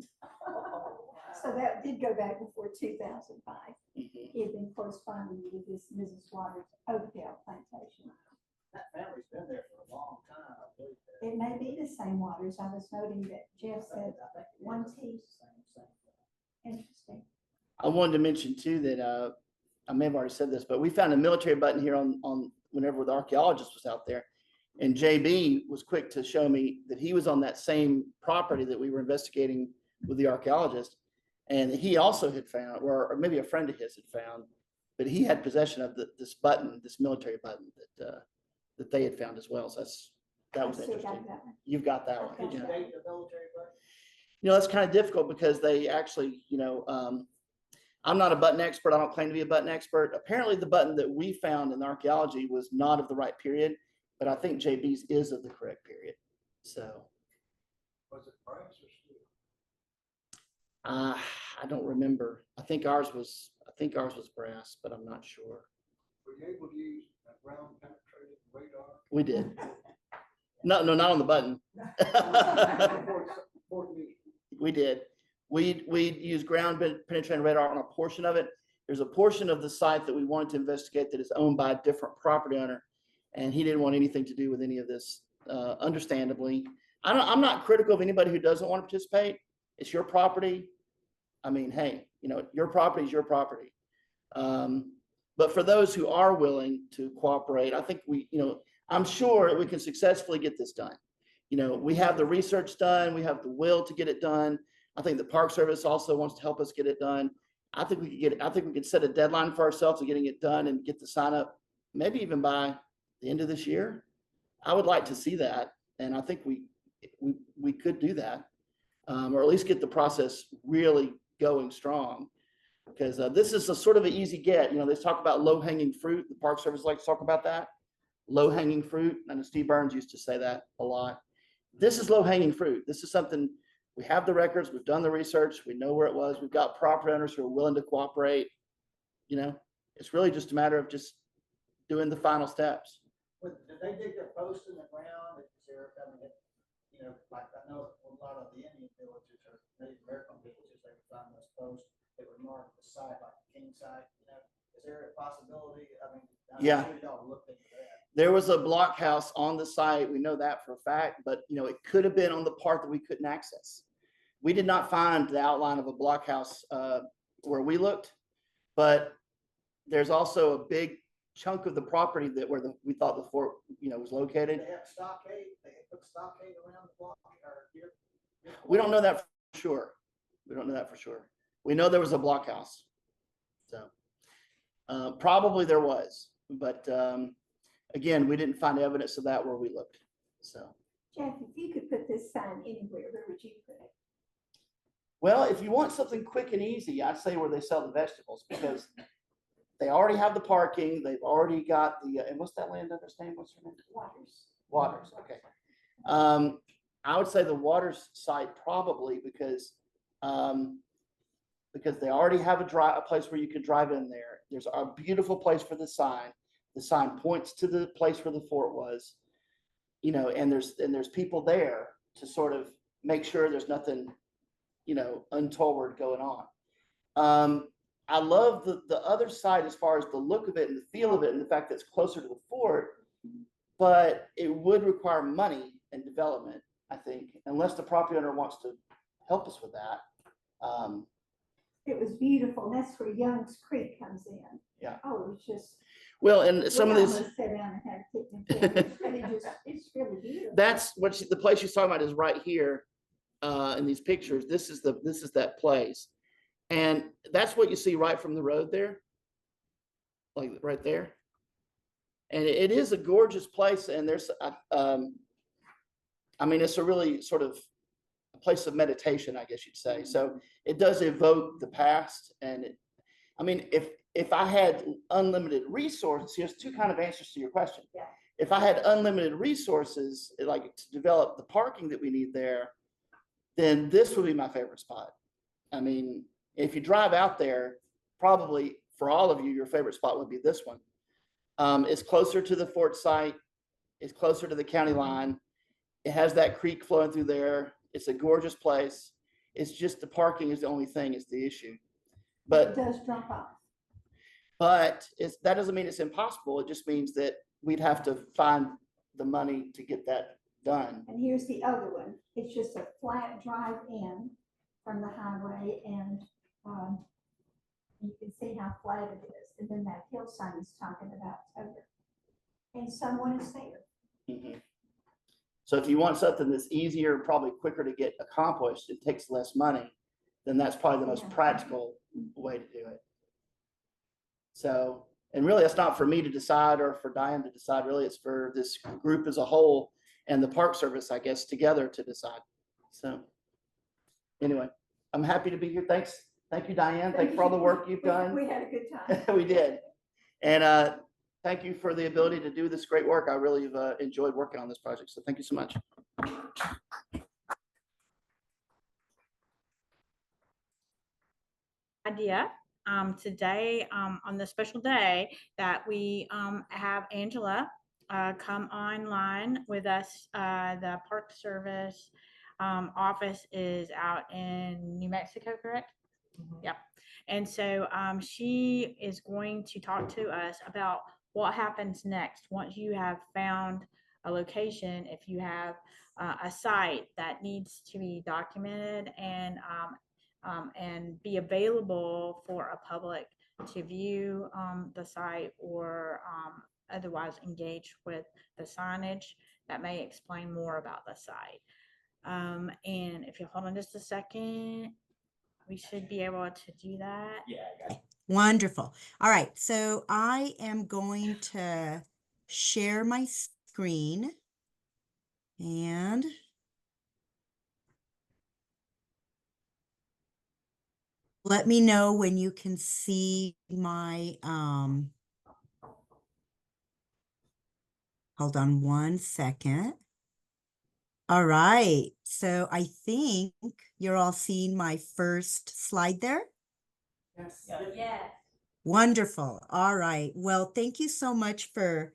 So that did go back before 2005. He had been corresponding with this Mrs. Waters Oakdale Plantation. That family's been there for a long time, I believe. It may be the same Waters. I was noting that Jeff said I think it is. 1 T. Same thing. Interesting. I wanted to mention too that I may have already said this, but we found a military button here on whenever the archaeologist was out there. And JB was quick to show me that he was on that same property that we were investigating with the archaeologist. And he also had found, or maybe a friend of his had found, but he had possession of this button, this military button that they had found as well. So that was I still got interesting. that one. You've got that one. Okay. Did you Yeah. date the military button? That's kind of difficult because they actually, I'm not a button expert. I don't claim to be a button expert. Apparently the button that we found in archaeology was not of the right period, but I think JB's is of the correct period. So. Was it brass or steel? I don't remember. I think ours was brass, but I'm not sure. Were you able to use that ground penetrating radar? We did. No, not on the button. Fort Meade. We did. We used ground penetrating radar on a portion of it. There's a portion of the site that we wanted to investigate that is owned by a different property owner, and he didn't want anything to do with any of this. Understandably, I'm not critical of anybody who doesn't want to participate. It's your property. I mean, hey, your property is your property. But for those who are willing to cooperate, I think I'm sure we can successfully get this done. We have the research done. We have the will to get it done. I think the Park Service also wants to help us get it done. I think we could set a deadline for ourselves of getting it done and get the sign up maybe even by the end of this year. I would like to see that. And I think we could do that. Or at least get the process really going strong, because this is a sort of an easy get. They talk about low hanging fruit. The Park Service likes to talk about that. Low hanging fruit. I know Steve Burns used to say that a lot. This is low hanging fruit. This is something we have the records. We've done the research. We know where it was. We've got property owners who are willing to cooperate. It's really just a matter of just doing the final steps. Did they dig their post in the ground? Is there, like I know a lot of the Indian villages or Native American villages, they would find those posts that would mark the site, like the king site. Is there a possibility? I mean, Yeah. I'm sure y'all looked into that. There was a blockhouse on the site. We know that for a fact, but it could have been on the part that we couldn't access. We did not find the outline of a blockhouse where we looked, but there's also a big chunk of the property we thought the fort, was located. They have stockade. They put stockade around the block or here. We don't know that for sure. We know there was a blockhouse. So probably there was, but again, we didn't find evidence of that where we looked. So. Jeff, if you could put this sign anywhere, where would you put it? Well, if you want something quick and easy, I'd say where they sell the vegetables, because they already have the parking. They've already got and what's that landowner's name? What's her name? Waters. Okay. I would say the Waters site probably because they already have a place where you could drive in there. There's a beautiful place for the sign. The sign points to the place where the fort was, and there's people there to sort of make sure there's nothing, untoward going on. I love the other side as far as the look of it and the feel of it and the fact that it's closer to the fort, but it would require money and development, I think, unless the property owner wants to help us with that. It was beautiful. And that's where Young's Creek comes in. Yeah. Oh, it was just. Well, and some of we these, almost sat down and had a picnic. It's really beautiful. that's the place she's talking about is right here in these pictures. This is that place. And that's what you see right from the road there, like right there. And it is a gorgeous place. And there's, it's a really sort of a place of meditation, I guess you'd say. So it does evoke the past. And if I had unlimited resources, here's two kind of answers to your question. Yeah. If I had unlimited resources, like to develop the parking that we need there, then this would be my favorite spot. If you drive out there, probably for all of you, your favorite spot would be this one. It's closer to the fort site. It's closer to the county line. It has that creek flowing through there. It's a gorgeous place. It's just the parking is the only thing, is the issue. But it does drop off. But that doesn't mean it's impossible. It just means that we'd have to find the money to get that done. And here's the other one. It's just a flat drive in from the highway, and You can see how flat it is. And then that hill sign is talking about TOTA. And someone is there. Mhm. So if you want something that's easier, probably quicker to get accomplished, it takes less money, then that's probably the most Yeah. practical way to do it. So, and really, it's not for me to decide or for Diane to decide. Really, it's for this group as a whole and the Park Service, I guess, together to decide. So, anyway, I'm happy to be here. Thanks. Thank you, Diane. Thank you for all the work you've done. We had a good time. We did. And thank you for the ability to do this great work. I really have enjoyed working on this project. So thank you so much. Idea today on the special day that we have Angela come online with us. The Park Service office is out in New Mexico, correct? Yep. And so she is going to talk to us about what happens next once you have found a location. If you have a site that needs to be documented and be available for a public to view the site or otherwise engage with the signage that may explain more about the site. And if you hold on just a second, we should be able to do that. Yeah. Wonderful. All right. So I am going to share my screen and let me know when you can see my, hold on one second. All right. So I think you're all seeing my first slide there. Yes. Yes. Wonderful. All right. Well, thank you so much for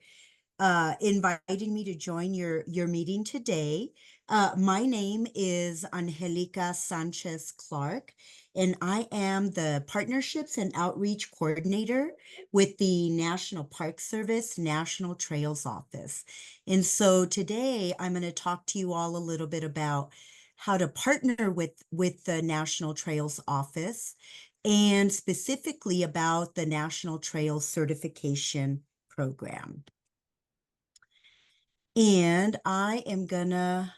inviting me to join your meeting today. My name is Angelica Sanchez Clark, and I am the Partnerships and Outreach Coordinator with the National Park Service National Trails Office. And so today I'm going to talk to you all a little bit about how to partner with the National Trails Office, and specifically about the National Trails Certification Program. And I am gonna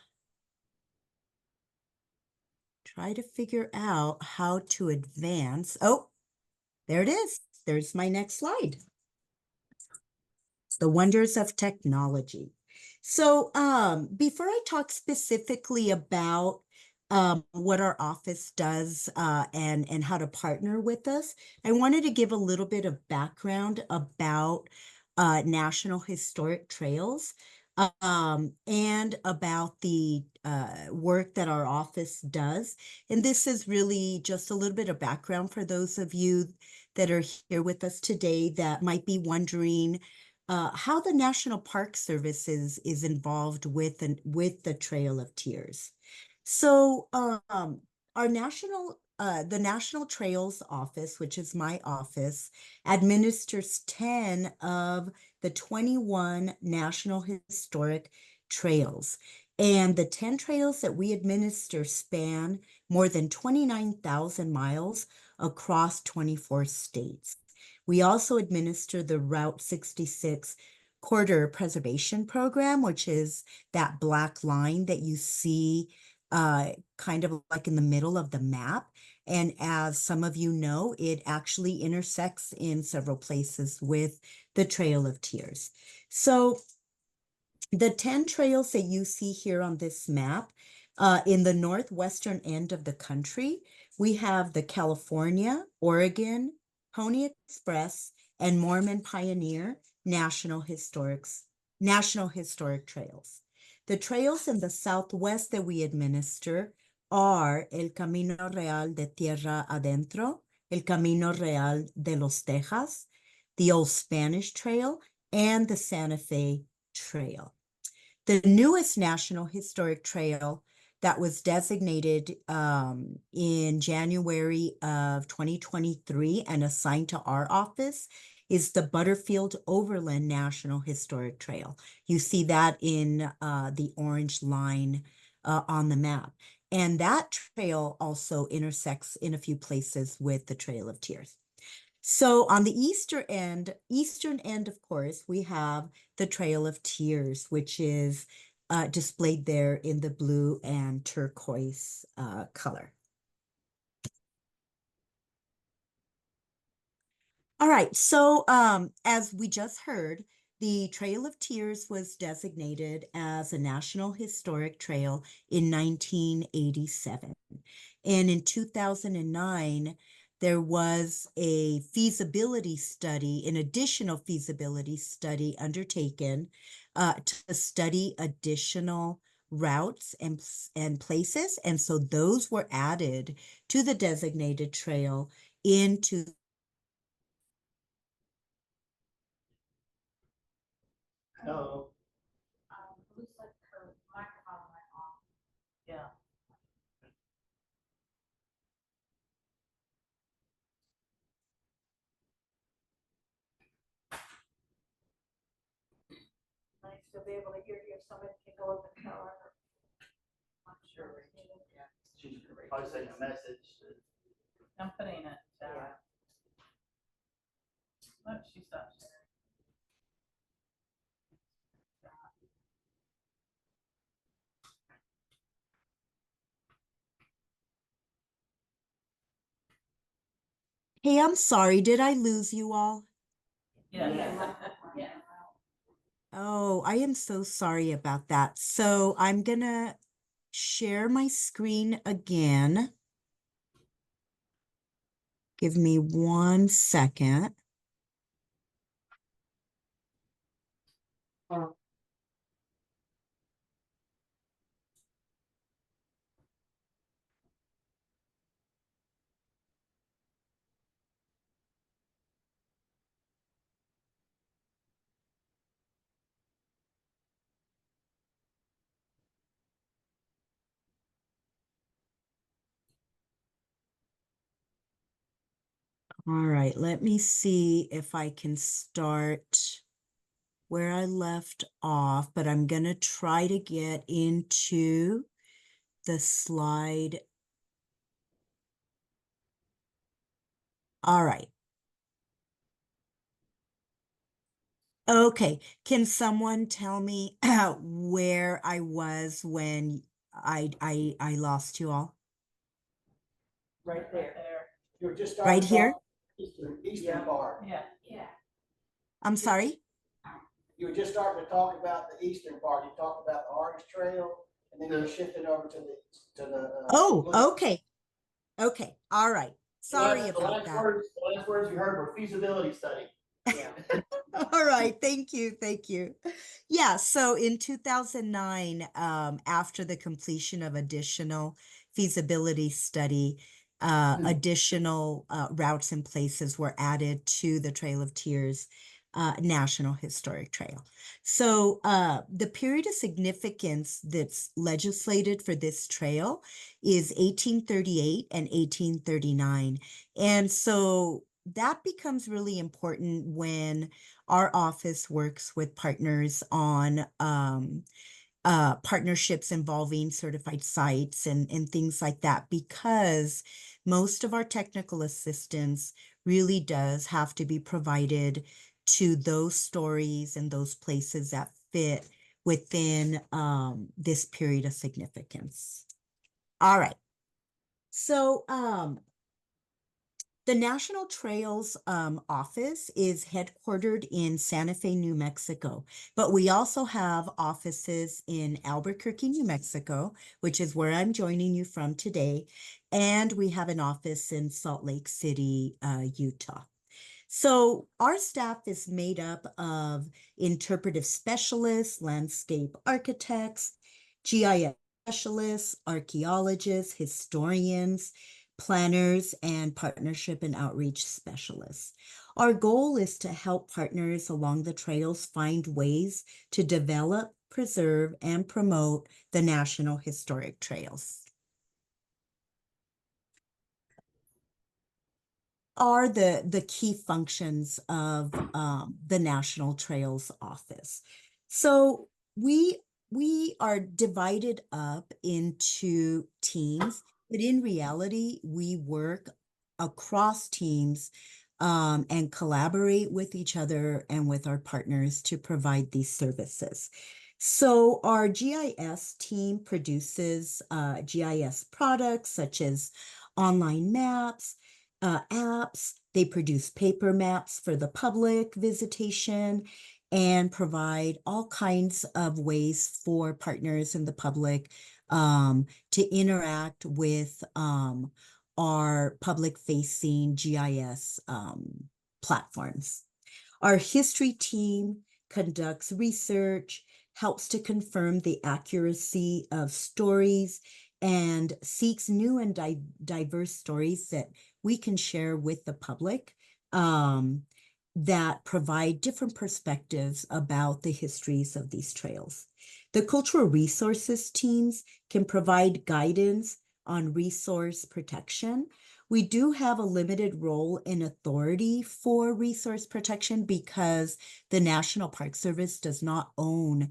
try to figure out how to advance. Oh, there it is. There's my next slide. The wonders of technology. So before I talk specifically about what our office does and how to partner with us, I wanted to give a little bit of background about National Historic Trails and about the work that our office does. And this is really just a little bit of background for those of you that are here with us today that might be wondering how the National Park Service is involved with the Trail of Tears. So our the National Trails Office, which is my office, administers 10 of the 21 National Historic Trails. And the 10 trails that we administer span more than 29,000 miles across 24 states. We also administer the Route 66 Corridor Preservation Program, which is that black line that you see kind of like in the middle of the map. And as some of you know, it actually intersects in several places with the Trail of Tears. So the 10 trails that you see here on this map, in the northwestern end of the country, we have the California, Oregon, Pony Express, and Mormon Pioneer National Historic Trails. The trails in the southwest that we administer are El Camino Real de Tierra Adentro, El Camino Real de los Tejas, the Old Spanish Trail, and the Santa Fe Trail. The newest National Historic Trail that was designated in January of 2023 and assigned to our office is the Butterfield Overland National Historic Trail. You see that in the orange line on the map. And that trail also intersects in a few places with the Trail of Tears. So on the eastern end, of course, we have the Trail of Tears, which is displayed there in the blue and turquoise color. All right, so as we just heard, the Trail of Tears was designated as a National Historic Trail in 1987. And in 2009, there was a feasibility study, an additional feasibility study undertaken to study additional routes and places. And so those were added to the designated trail into No. Looks like her microphone went off. Yeah. Might still be able to hear you if somebody can go up and tell her. I'm sure. She's probably sending a message. I'm putting it. Look, she stopped sharing. Hey, I'm sorry, did I lose you all? Yeah. Yeah. Oh, I am so sorry about that. So I'm gonna share my screen again. Give me 1 second. All right, let me see if I can start where I left off, but I'm gonna try to get into the slide. All right. Okay, can someone tell me where I was when I lost you all? Right there. You were just Right starting to here? talk eastern part. Yeah. I'm sorry? You were just starting to talk about the eastern part. You talked about the Orange Trail, and then you shifted over to the. Oh, blue. okay. Okay, all right. Sorry The about last that. words, the last words you heard were feasibility study. Yeah. All right, thank you, thank you. Yeah, so in 2009, after the completion of additional feasibility study, additional routes and places were added to the Trail of Tears National Historic Trail. So the period of significance that's legislated for this trail is 1838 and 1839. And so that becomes really important when our office works with partners on partnerships involving certified sites and things like that, because most of our technical assistance really does have to be provided to those stories and those places that fit within this period of significance. All right. So the National Trails office is headquartered in Santa Fe, New Mexico, but we also have offices in Albuquerque, New Mexico, which is where I'm joining you from today, and we have an office in Salt Lake City, Utah. So our staff is made up of interpretive specialists, landscape architects, GIS specialists, archaeologists, historians, planners, and partnership and outreach specialists. Our goal is to help partners along the trails find ways to develop, preserve, and promote the National Historic Trails. Are the key functions of the National Trails Office. So we are divided up into teams, but in reality, we work across teams and collaborate with each other and with our partners to provide these services. So our GIS team produces GIS products such as online maps, apps. They produce paper maps for the public visitation and provide all kinds of ways for partners and the public to interact with our public-facing GIS platforms. Our history team conducts research, helps to confirm the accuracy of stories, and seeks new and diverse stories that we can share with the public that provide different perspectives about the histories of these trails. The cultural resources teams can provide guidance on resource protection. We do have a limited role in authority for resource protection because the National Park Service does not own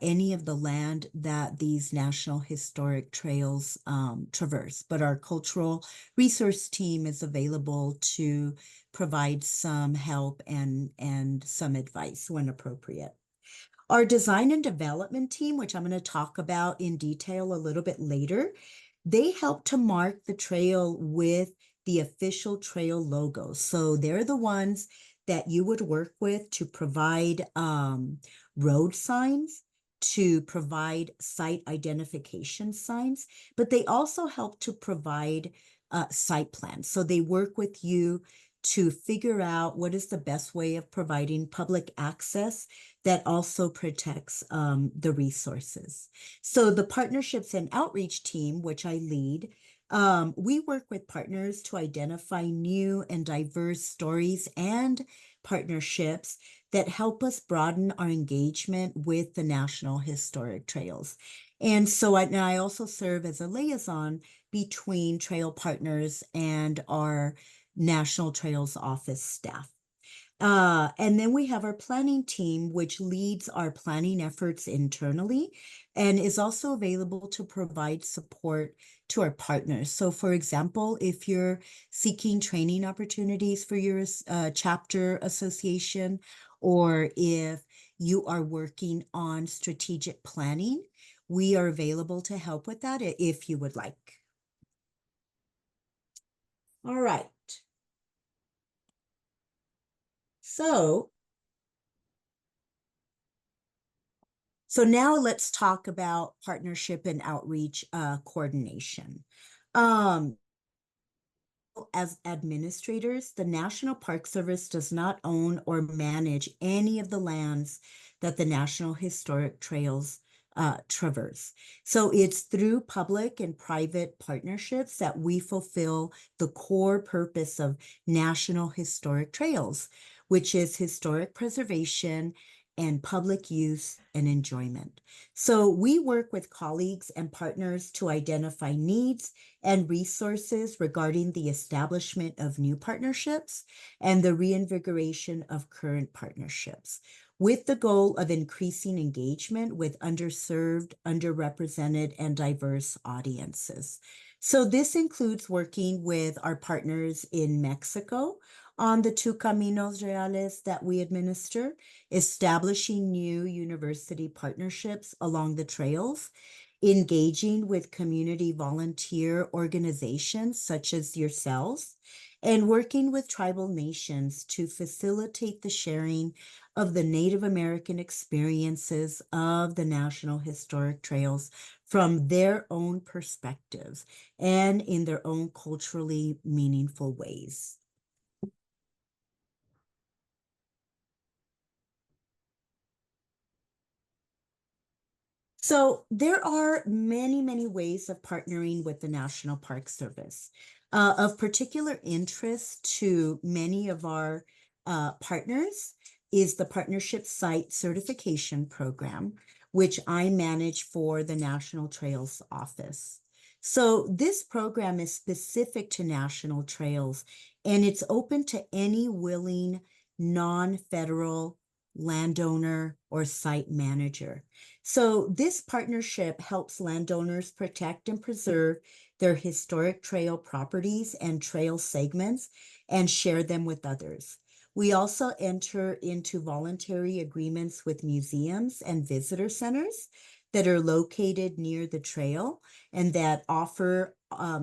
any of the land that these National Historic Trails traverse, but our cultural resource team is available to provide some help and some advice when appropriate. Our design and development team, which I'm going to talk about in detail a little bit later, they help to mark the trail with the official trail logo. So they're the ones that you would work with to provide road signs, to provide site identification signs, but they also help to provide site plans. So they work with you to figure out what is the best way of providing public access that also protects the resources. So the partnerships and outreach team, which I lead, we work with partners to identify new and diverse stories and partnerships that help us broaden our engagement with the National Historic Trails. And so I also serve as a liaison between trail partners and our National Trails Office staff. And then we have our planning team, which leads our planning efforts internally and is also available to provide support to our partners. So for example, if you're seeking training opportunities for your chapter association, or if you are working on strategic planning, we are available to help with that if you would like. All right. So now let's talk about partnership and outreach coordination. As administrators, the National Park Service does not own or manage any of the lands that the National Historic Trails traverse. So it's through public and private partnerships that we fulfill the core purpose of National Historic Trails, which is historic preservation and public use and enjoyment. So we work with colleagues and partners to identify needs and resources regarding the establishment of new partnerships and the reinvigoration of current partnerships, with the goal of increasing engagement with underserved, underrepresented, and diverse audiences. So this includes working with our partners in Mexico on the 2 Caminos Reales that we administer, establishing new university partnerships along the trails, engaging with community volunteer organizations such as yourselves, and working with tribal nations to facilitate the sharing of the Native American experiences of the National Historic Trails from their own perspectives and in their own culturally meaningful ways. So there are many, many ways of partnering with the National Park Service. Of particular interest to many of our partners is the Partnership Site Certification Program, which I manage for the National Trails Office. So this program is specific to National Trails, and it's open to any willing non-federal landowner or site manager. So this partnership helps landowners protect and preserve their historic trail properties and trail segments and share them with others. We also enter into voluntary agreements with museums and visitor centers that are located near the trail and that offer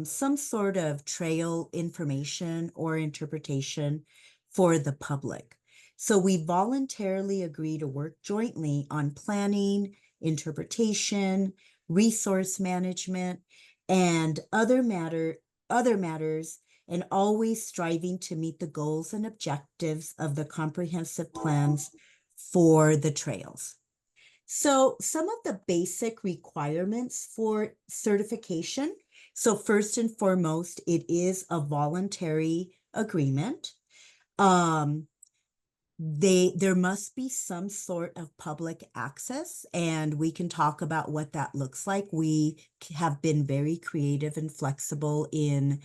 some sort of trail information or interpretation for the public. So we voluntarily agree to work jointly on planning, interpretation, resource management, and other matters, and always striving to meet the goals and objectives of the comprehensive plans for the trails. So some of the basic requirements for certification. So first and foremost, it is a voluntary agreement. There must be some sort of public access, and we can talk about what that looks like. We have been very creative and flexible in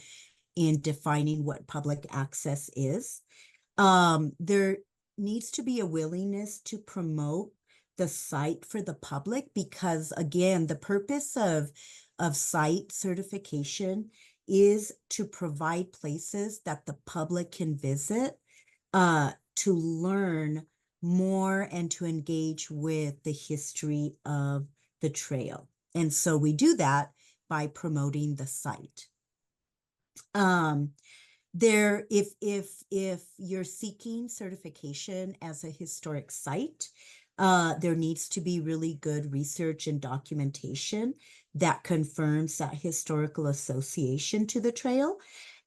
defining what public access is. There needs to be a willingness to promote the site for the public, because again, the purpose of site certification is to provide places that the public can visit to learn more and to engage with the history of the trail. And so we do that by promoting the site. If you're seeking certification as a historic site, there needs to be really good research and documentation that confirms that historical association to the trail.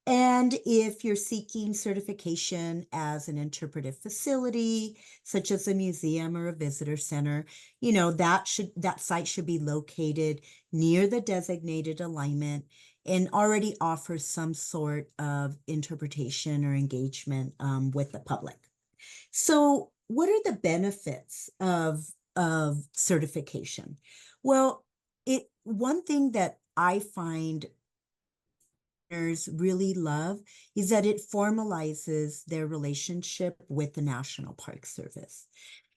And if you're seeking certification as an interpretive facility, such as a museum or a visitor center, that site should be located near the designated alignment and already offers some sort of interpretation or engagement with the public. So what are the benefits of certification? Well, one thing that I find really love is that it formalizes their relationship with the National Park Service.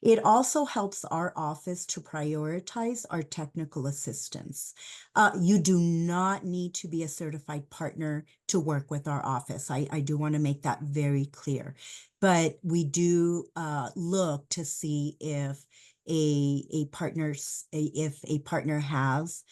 It also helps our office to prioritize our technical assistance. You do not need to be a certified partner to work with our office. I do want to make that very clear. But we do look to see if a partner has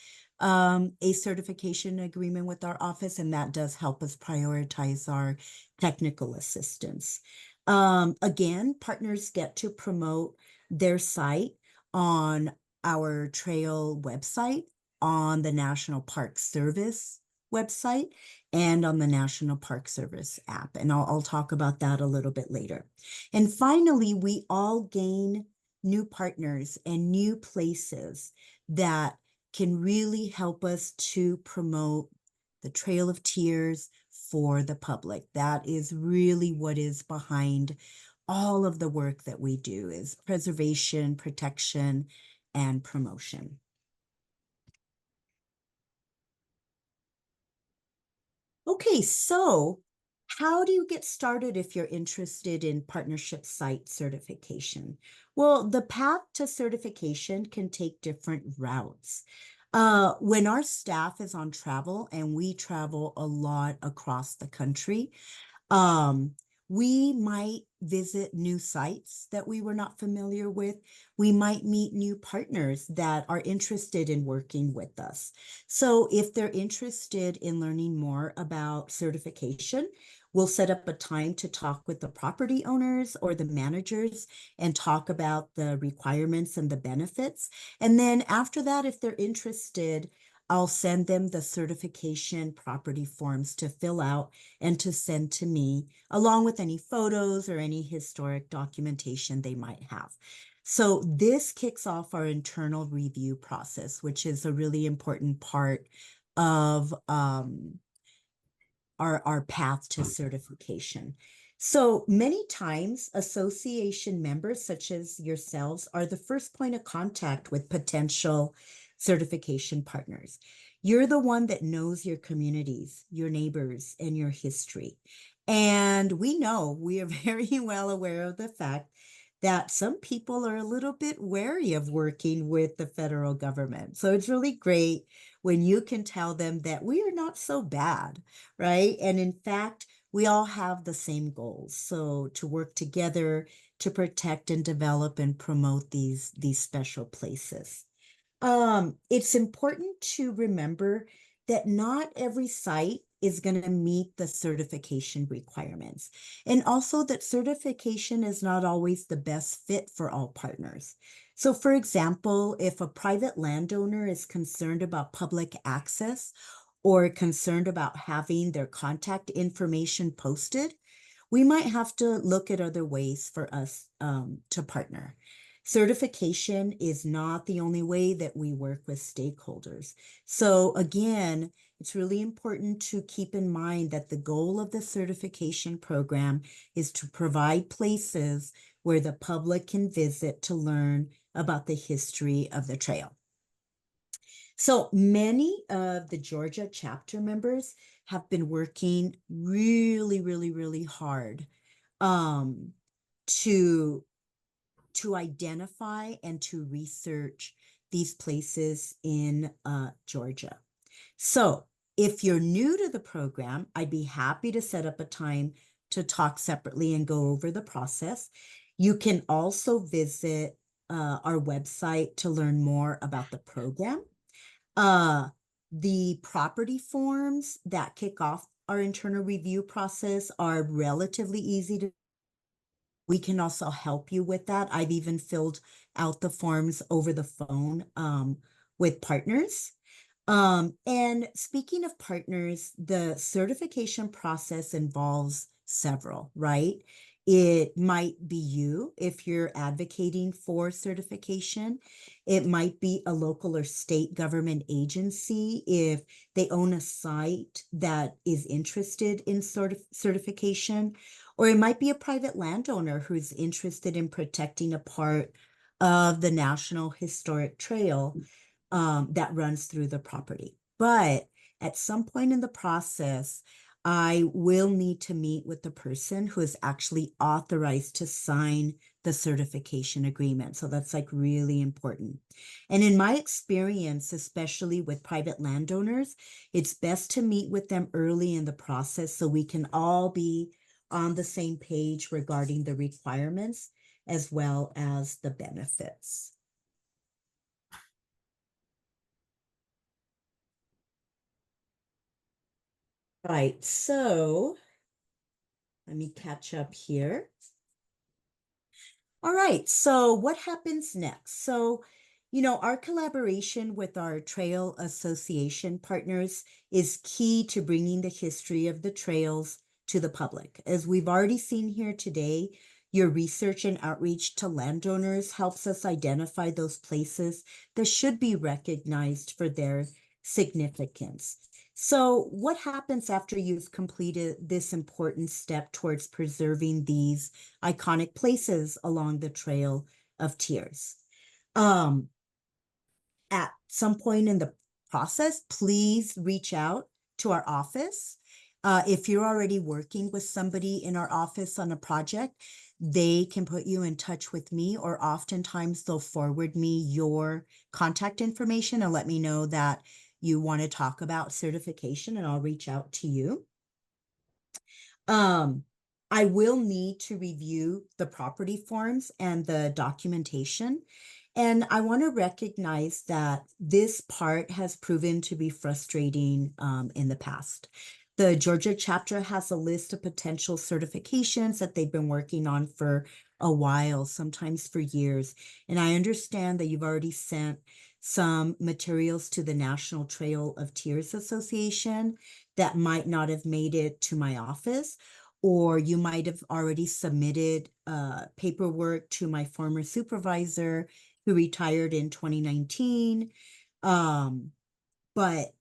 a certification agreement with our office, and that does help us prioritize our technical assistance. Again, partners get to promote their site on our trail website, on the National Park Service website, and on the National Park Service app. And I'll talk about that a little bit later. And finally, we all gain new partners and new places that can really help us to promote the Trail of Tears for the public. That is really what is behind all of the work that we do, is preservation, protection, and promotion. Okay, so how do you get started if you're interested in partnership site certification? Well, the path to certification can take different routes. When our staff is on travel, and we travel a lot across the country, we might visit new sites that we were not familiar with. We might meet new partners that are interested in working with us. So if they're interested in learning more about certification, we'll set up a time to talk with the property owners or the managers and talk about the requirements and the benefits. And then after that, if they're interested, I'll send them the certification property forms to fill out and to send to me, along with any photos or any historic documentation they might have. So this kicks off our internal review process, which is a really important part of our path to certification. So many times, association members such as yourselves are the first point of contact with potential certification partners. You're the one that knows your communities, your neighbors, and your history. And we are very well aware of the fact that some people are a little bit wary of working with the federal government. So it's really great when you can tell them that we are not so bad, right? And in fact, we all have the same goals. So to work together to protect and develop and promote these special places. It's important to remember that not every site is going to meet the certification requirements. And also that certification is not always the best fit for all partners. So for example, if a private landowner is concerned about public access or concerned about having their contact information posted, we might have to look at other ways for us to partner. Certification is not the only way that we work with stakeholders. So again, it's really important to keep in mind that the goal of the certification program is to provide places where the public can visit to learn about the history of the trail. So many of the Georgia chapter members have been working really hard um, to identify and to research these places in Georgia. So if you're new to the program, I'd be happy to set up a time to talk separately and go over the process. You can also visit our website to learn more about the program. The property forms that kick off our internal review process are relatively easy to. We can also help you with that. I've even filled out the forms over the phone with partners. And speaking of partners, the certification process involves several, right? It might be you if you're advocating for certification. It might be a local or state government agency if they own a site that is interested in certification. Or it might be a private landowner who's interested in protecting a part of the National Historic Trail that runs through the property. But at some point in the process, I will need to meet with the person who is actually authorized to sign the certification agreement. So that's like really important. And in my experience, especially with private landowners, it's best to meet with them early in the process so we can all be on the same page regarding the requirements as well as the benefits. Right, so let me catch up here. All right, so what happens next? So, our collaboration with our trail association partners is key to bringing the history of the trails to the public. As we've already seen here today, your research and outreach to landowners helps us identify those places that should be recognized for their significance. So what happens after you've completed this important step towards preserving these iconic places along the Trail of Tears? At some point in the process, please reach out to our office. If you're already working with somebody in our office on a project, they can put you in touch with me, or oftentimes they'll forward me your contact information and let me know that you want to talk about certification, and I'll reach out to you. I will need to review the property forms and the documentation. And I want to recognize that this part has proven to be frustrating in the past. The Georgia chapter has a list of potential certifications that they've been working on for a while, sometimes for years. And I understand that you've already sent some materials to the National Trail of Tears Association that might not have made it to my office, or you might have already submitted paperwork to my former supervisor who retired in 2019. But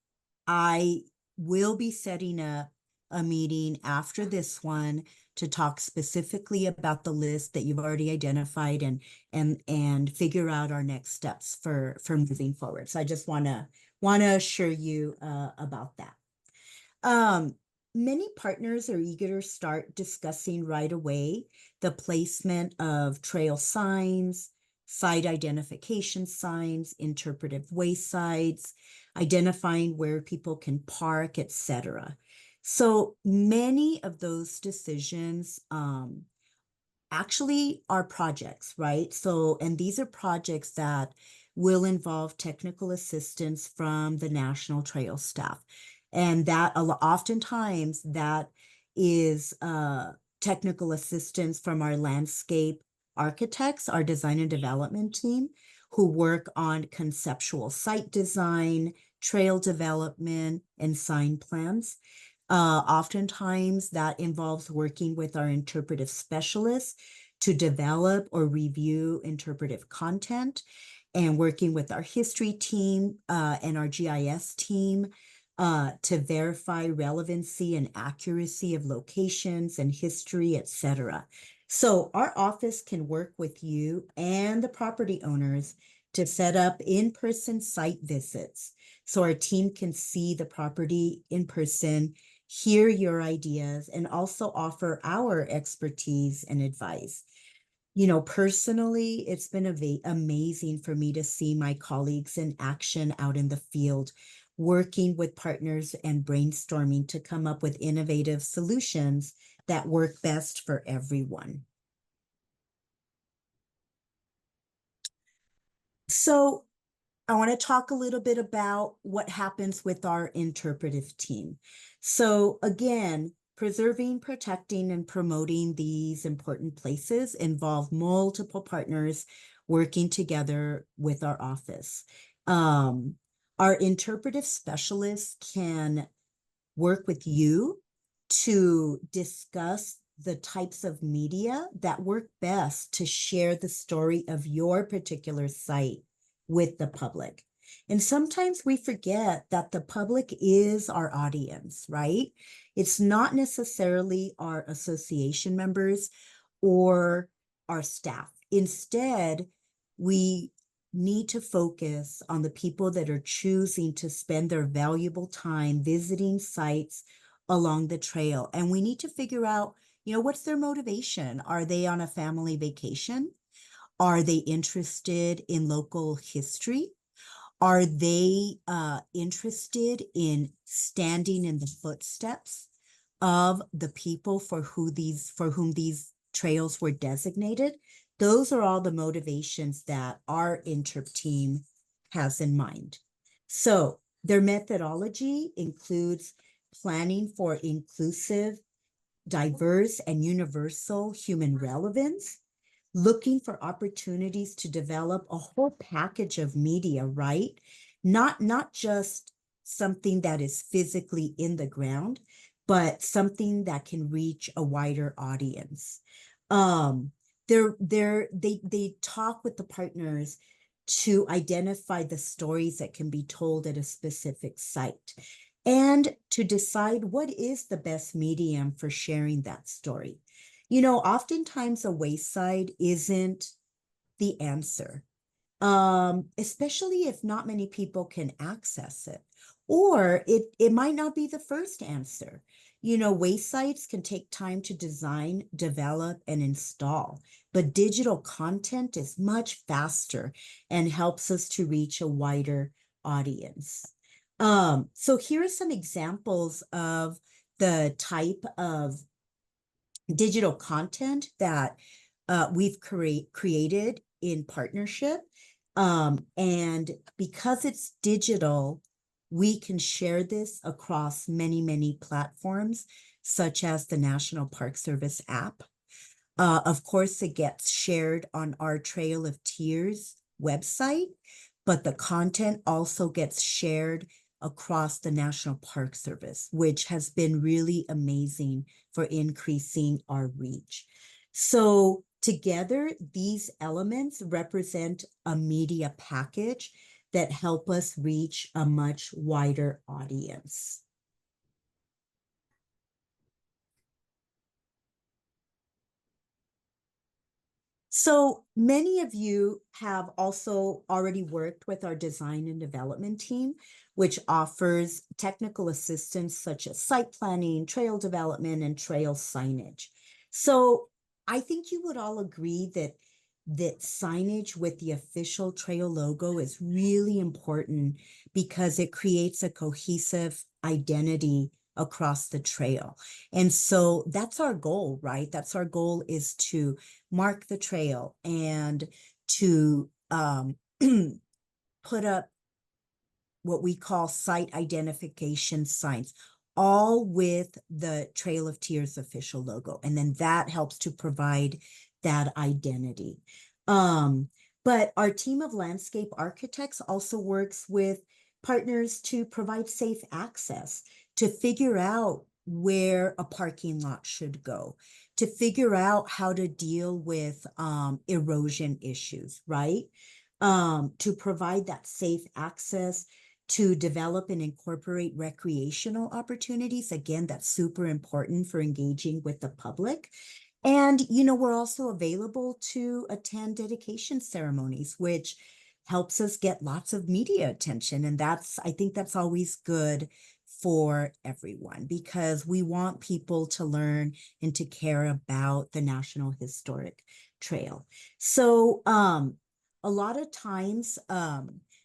I will be setting up a meeting after this one to talk specifically about the list that you've already identified and figure out our next steps for moving forward. So I just want to assure you about that. many partners are eager to start discussing right away the placement of trail signs, site identification signs, interpretive waysides, identifying where people can park, etc. So many of those decisions actually are projects, right? So, and these are projects that will involve technical assistance from the National Trail staff. And that oftentimes that is technical assistance from our landscape architects, our design and development team, who work on conceptual site design, trail development, and sign plans. Oftentimes that involves working with our interpretive specialists to develop or review interpretive content, and working with our history team and our GIS team to verify relevancy and accuracy of locations and history, etc. So our office can work with you and the property owners to set up in-person site visits so our team can see the property in person, hear your ideas, and also offer our expertise and advice. You know, personally, it's been amazing for me to see my colleagues in action out in the field, working with partners and brainstorming to come up with innovative solutions that work best for everyone. So I want to talk a little bit about what happens with our interpretive team. So again, preserving, protecting, and promoting these important places involve multiple partners working together with our office. Our interpretive specialists can work with you to discuss the types of media that work best to share the story of your particular site with the public. And sometimes we forget that the public is our audience, right? It's not necessarily our association members or our staff. Instead, we need to focus on the people that are choosing to spend their valuable time visiting sites along the trail. And we need to figure out, you know, what's their motivation? Are they on a family vacation? Are they interested in local history? Are they interested in standing in the footsteps of the people for whom these trails were designated? Those are all the motivations that our interp team has in mind. So their methodology includes planning for inclusive, diverse, and universal human relevance, looking for opportunities to develop a whole package of media, right? Not just something that is physically in the ground, but something that can reach a wider audience. They talk with the partners to identify the stories that can be told at a specific site and to decide what is the best medium for sharing that story. You know, oftentimes a wayside isn't the answer, especially if not many people can access it, or it might not be the first answer. You know, waysites can take time to design, develop, and install, but digital content is much faster and helps us to reach a wider audience. So here are some examples of the type of digital content that we've created in partnership. And because it's digital, we can share this across many, many platforms, such as the National Park Service app. Of course, it gets shared on our Trail of Tears website, but the content also gets shared across the National Park Service, which has been really amazing for increasing our reach. So together, these elements represent a media package that help us reach a much wider audience. So many of you have also already worked with our design and development team, which offers technical assistance such as site planning, trail development, and trail signage. So I think you would all agree that signage with the official trail logo is really important because it creates a cohesive identity across the trail. And so that's our goal, right? That's our goal, is to mark the trail and to put up what we call site identification signs, all with the Trail of Tears official logo. And then that helps to provide that identity. But our team of landscape architects also works with partners to provide safe access, to figure out where a parking lot should go, to figure out how to deal with erosion issues, right? To provide that safe access, to develop and incorporate recreational opportunities. Again, that's super important for engaging with the public. And, we're also available to attend dedication ceremonies, which helps us get lots of media attention. And I think that's always good for everyone, because we want people to learn and to care about the National Historic Trail. So, a lot of times,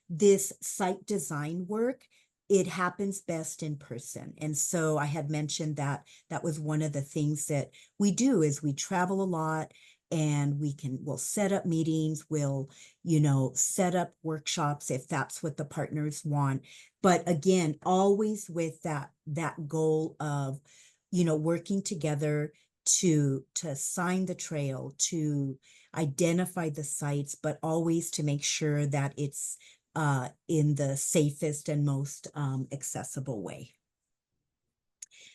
this site design work, it happens best in person. And so I had mentioned that was one of the things that we do, is we travel a lot, and we'll set up meetings, we'll, set up workshops if that's what the partners want. But again, always with that goal of, working together to sign the trail, to identify the sites, but always to make sure that it's in the safest and most accessible way.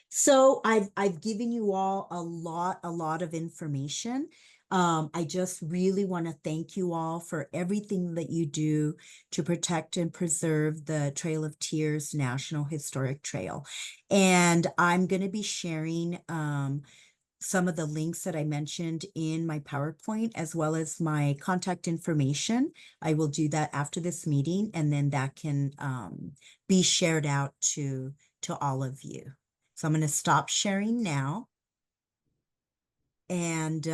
So I've given you all a lot of information. I just really want to thank you all for everything that you do to protect and preserve the Trail of Tears National Historic Trail. And I'm going to be sharing some of the links that I mentioned in my PowerPoint, as well as my contact information. I will do that after this meeting, and then that can be shared out to all of you. So I'm going to stop sharing now. And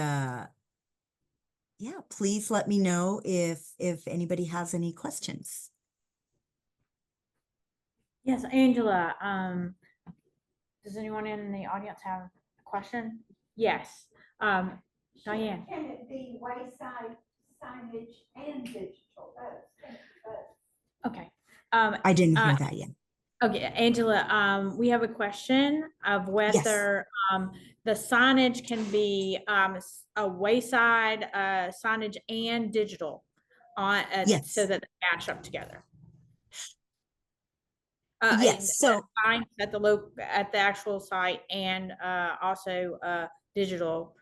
yeah, please let me know if anybody has any questions. Yes, Angela, does anyone in the audience have a question? Yes, Diane. Can it be wayside signage and digital? Can it be both? Okay. I didn't hear that yet. Okay, Angela, we have a question of Yes. whether the signage can be a wayside signage and digital on Yes. so that they match up together. Yes. So signs at the actual site, and also digital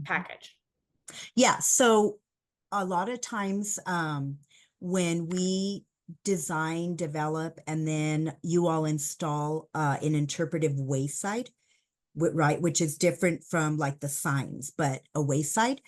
package. yeah, so a lot of times when we design, develop, and then you all install an interpretive wayside, right, which is different from like the signs, but a wayside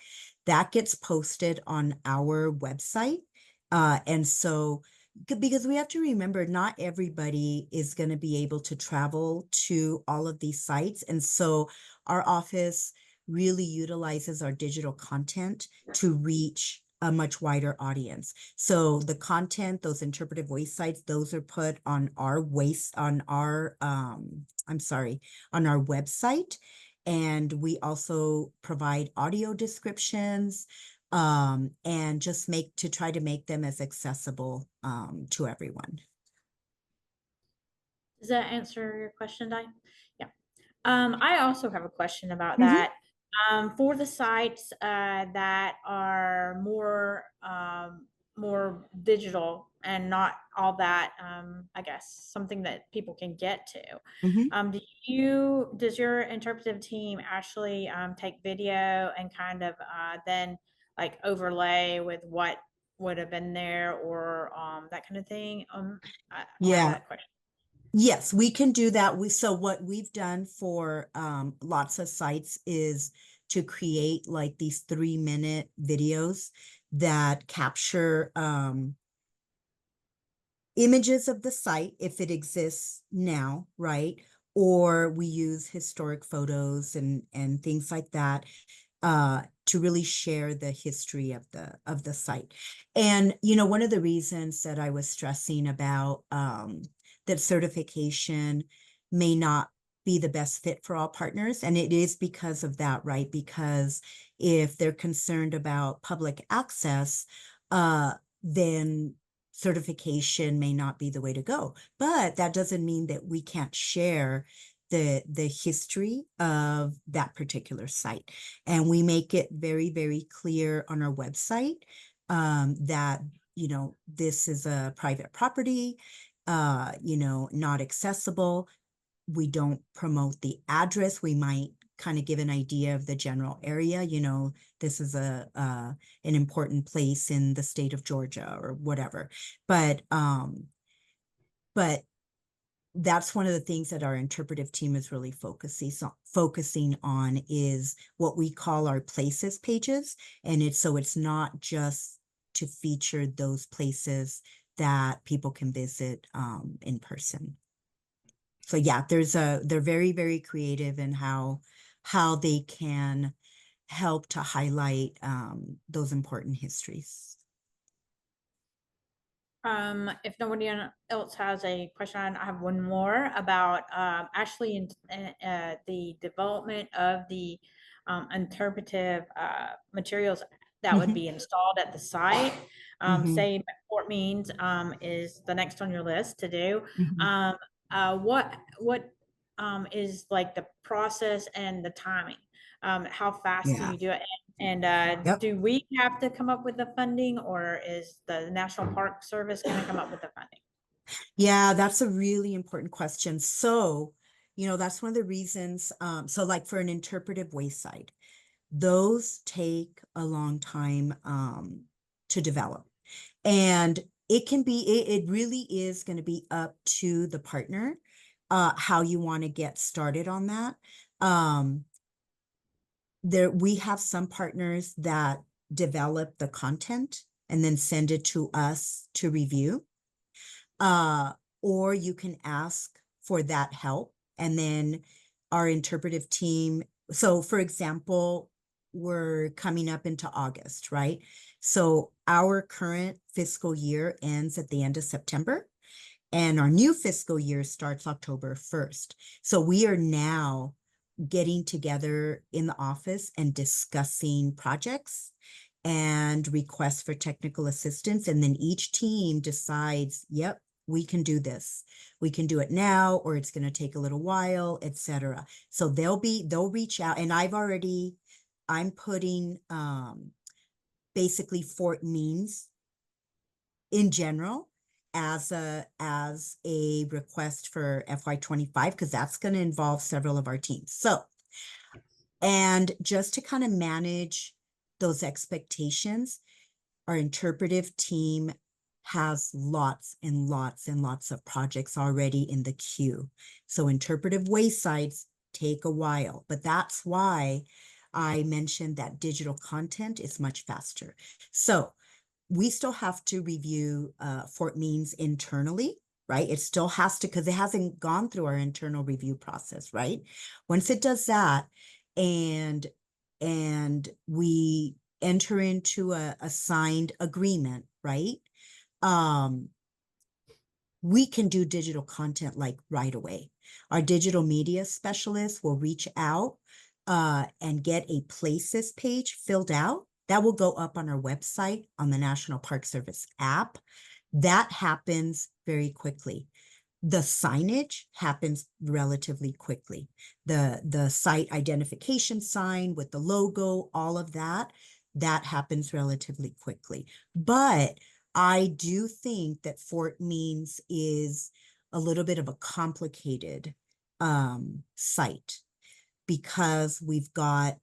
that gets posted on our website. And so, because we have to remember, not everybody is going to be able to travel to all of these sites. And so our office really utilizes our digital content to reach a much wider audience. So the content, those interpretive waysites, those are put on our on our website. And we also provide audio descriptions and just try to make them as accessible to everyone. Does that answer your question, Di? Yeah. I also have a question about Mhm. that. For the sites that are more digital and not all that, I guess something that people can get to. Mhm. Does your interpretive team actually take video and kind of then like overlay with what would have been there, or that kind of thing? I have Yeah. that question. Yes, we can do that. So what we've done for lots of sites is to create like these 3-minute videos that capture images of the site if it exists now, right? Or we use historic photos and things like that to really share the history of the site. And one of the reasons that I was stressing about that certification may not be the best fit for all partners, and it is because of that, right? Because if they're concerned about public access, then certification may not be the way to go. But that doesn't mean that we can't share the history of that particular site. And we make it very, very clear on our website that, this is a private property, not accessible. We don't promote the address. We might kind of give an idea of the general area. This is an important place in the state of Georgia or whatever. But that's one of the things that our interpretive team is really focusing on is what we call our places pages. And it's not just to feature those places that people can visit in person. So yeah, they're very, very creative in how they can help to highlight those important histories. If nobody else has a question, I have one more about actually the development of the interpretive materials that would be installed at the site. Say Fort Means is the next on your list to do. What is like the process and the timing? How fast do Yeah. you do it? And Yep. do we have to come up with the funding, or is the National Park Service going to come up with the funding? Yeah, that's a really important question. So, that's one of the reasons. So like for an interpretive wayside, those take a long time to develop. And it really is going to be up to the partner how you want to get started on that. We have some partners that develop the content and then send it to us to review. Or you can ask for that help, and then our interpretive team. So for example, we're coming up into August, right? So our current fiscal year ends at the end of September, and our new fiscal year starts October 1st. So we are now getting together in the office and discussing projects and requests for technical assistance. And then each team decides, yep, we can do this. We can do it now, or it's going to take a little while, etc. So they'll reach out, and I'm putting basically Fort Means in general as a request for FY25, because that's going to involve several of our teams. So, and just to kind of manage those expectations, our interpretive team has lots and lots and lots of projects already in the queue. So interpretive waysides take a while, but that's why I mentioned that digital content is much faster. So we still have to review Fort Means internally, right? It still has to, because it hasn't gone through our internal review process, right? Once it does that, and we enter into a signed agreement, right? We can do digital content like right away. Our digital media specialist will reach out and get a places page filled out. That will go up on our website on the National Park Service app. That happens very quickly. The signage happens relatively quickly. The site identification sign with the logo, all of that happens relatively quickly. But I do think that Fort Means is a little bit of a complicated site, because we've got,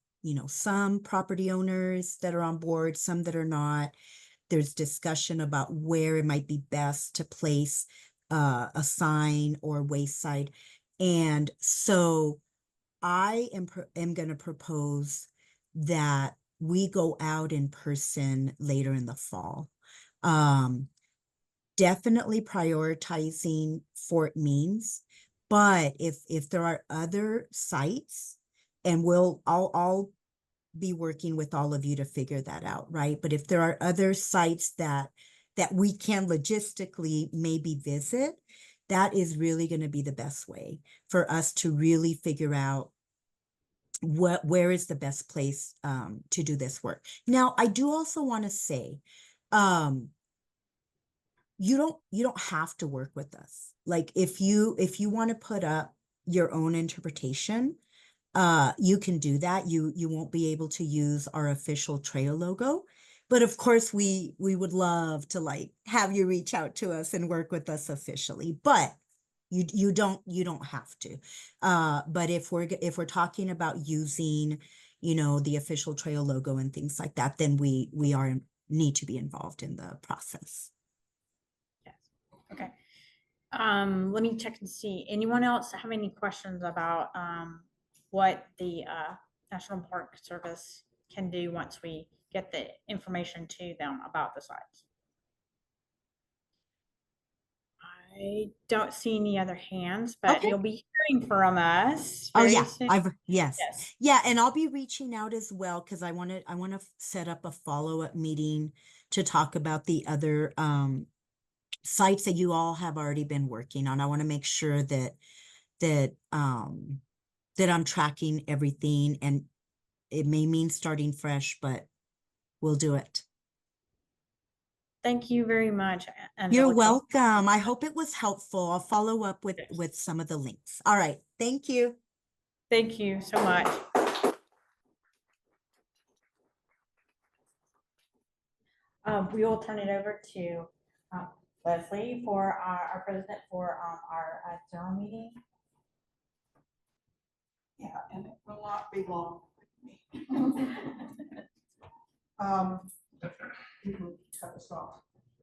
some property owners that are on board, some that are not. There's discussion about where it might be best to place a sign or wayside. And so I am going to propose that we go out in person later in the fall. Um, Definitely prioritizing Fort Means, but if there are other sites, and I'll be working with all of you to figure that out, right? But if there are other sites that we can logistically maybe visit, that is really going to be the best way for us to really figure out where is the best place to do this work. Now, I do also want to say, you don't have to work with us. Like if you want to put up your own interpretation, you can do that. You won't be able to use our official trail logo, but of course we would love to like have you reach out to us and work with us officially. But you don't have to. But if we're talking about using, the official trail logo and things like that, then we need to be involved in the process. Yes. Okay. Let me check and see. Anyone else have any questions about what the National Park Service can do once we get the information to them about the sites? I don't see any other hands, but Okay. you'll be hearing from us Oh very yeah, soon. yes. Yes. Yeah, and I'll be reaching out as well because I want to set up a follow-up meeting to talk about the other sites that you all have already been working on. I want to make sure that I'm tracking everything, and it may mean starting fresh, but we'll do it. Thank you very much, You're Angelica. welcome. I hope it was helpful. I'll follow up with some of the links. All right. Thank you. Thank you so much. We will turn it over to Leslie for our president for our general meeting. Yeah, and it will not be long. You can cut us off.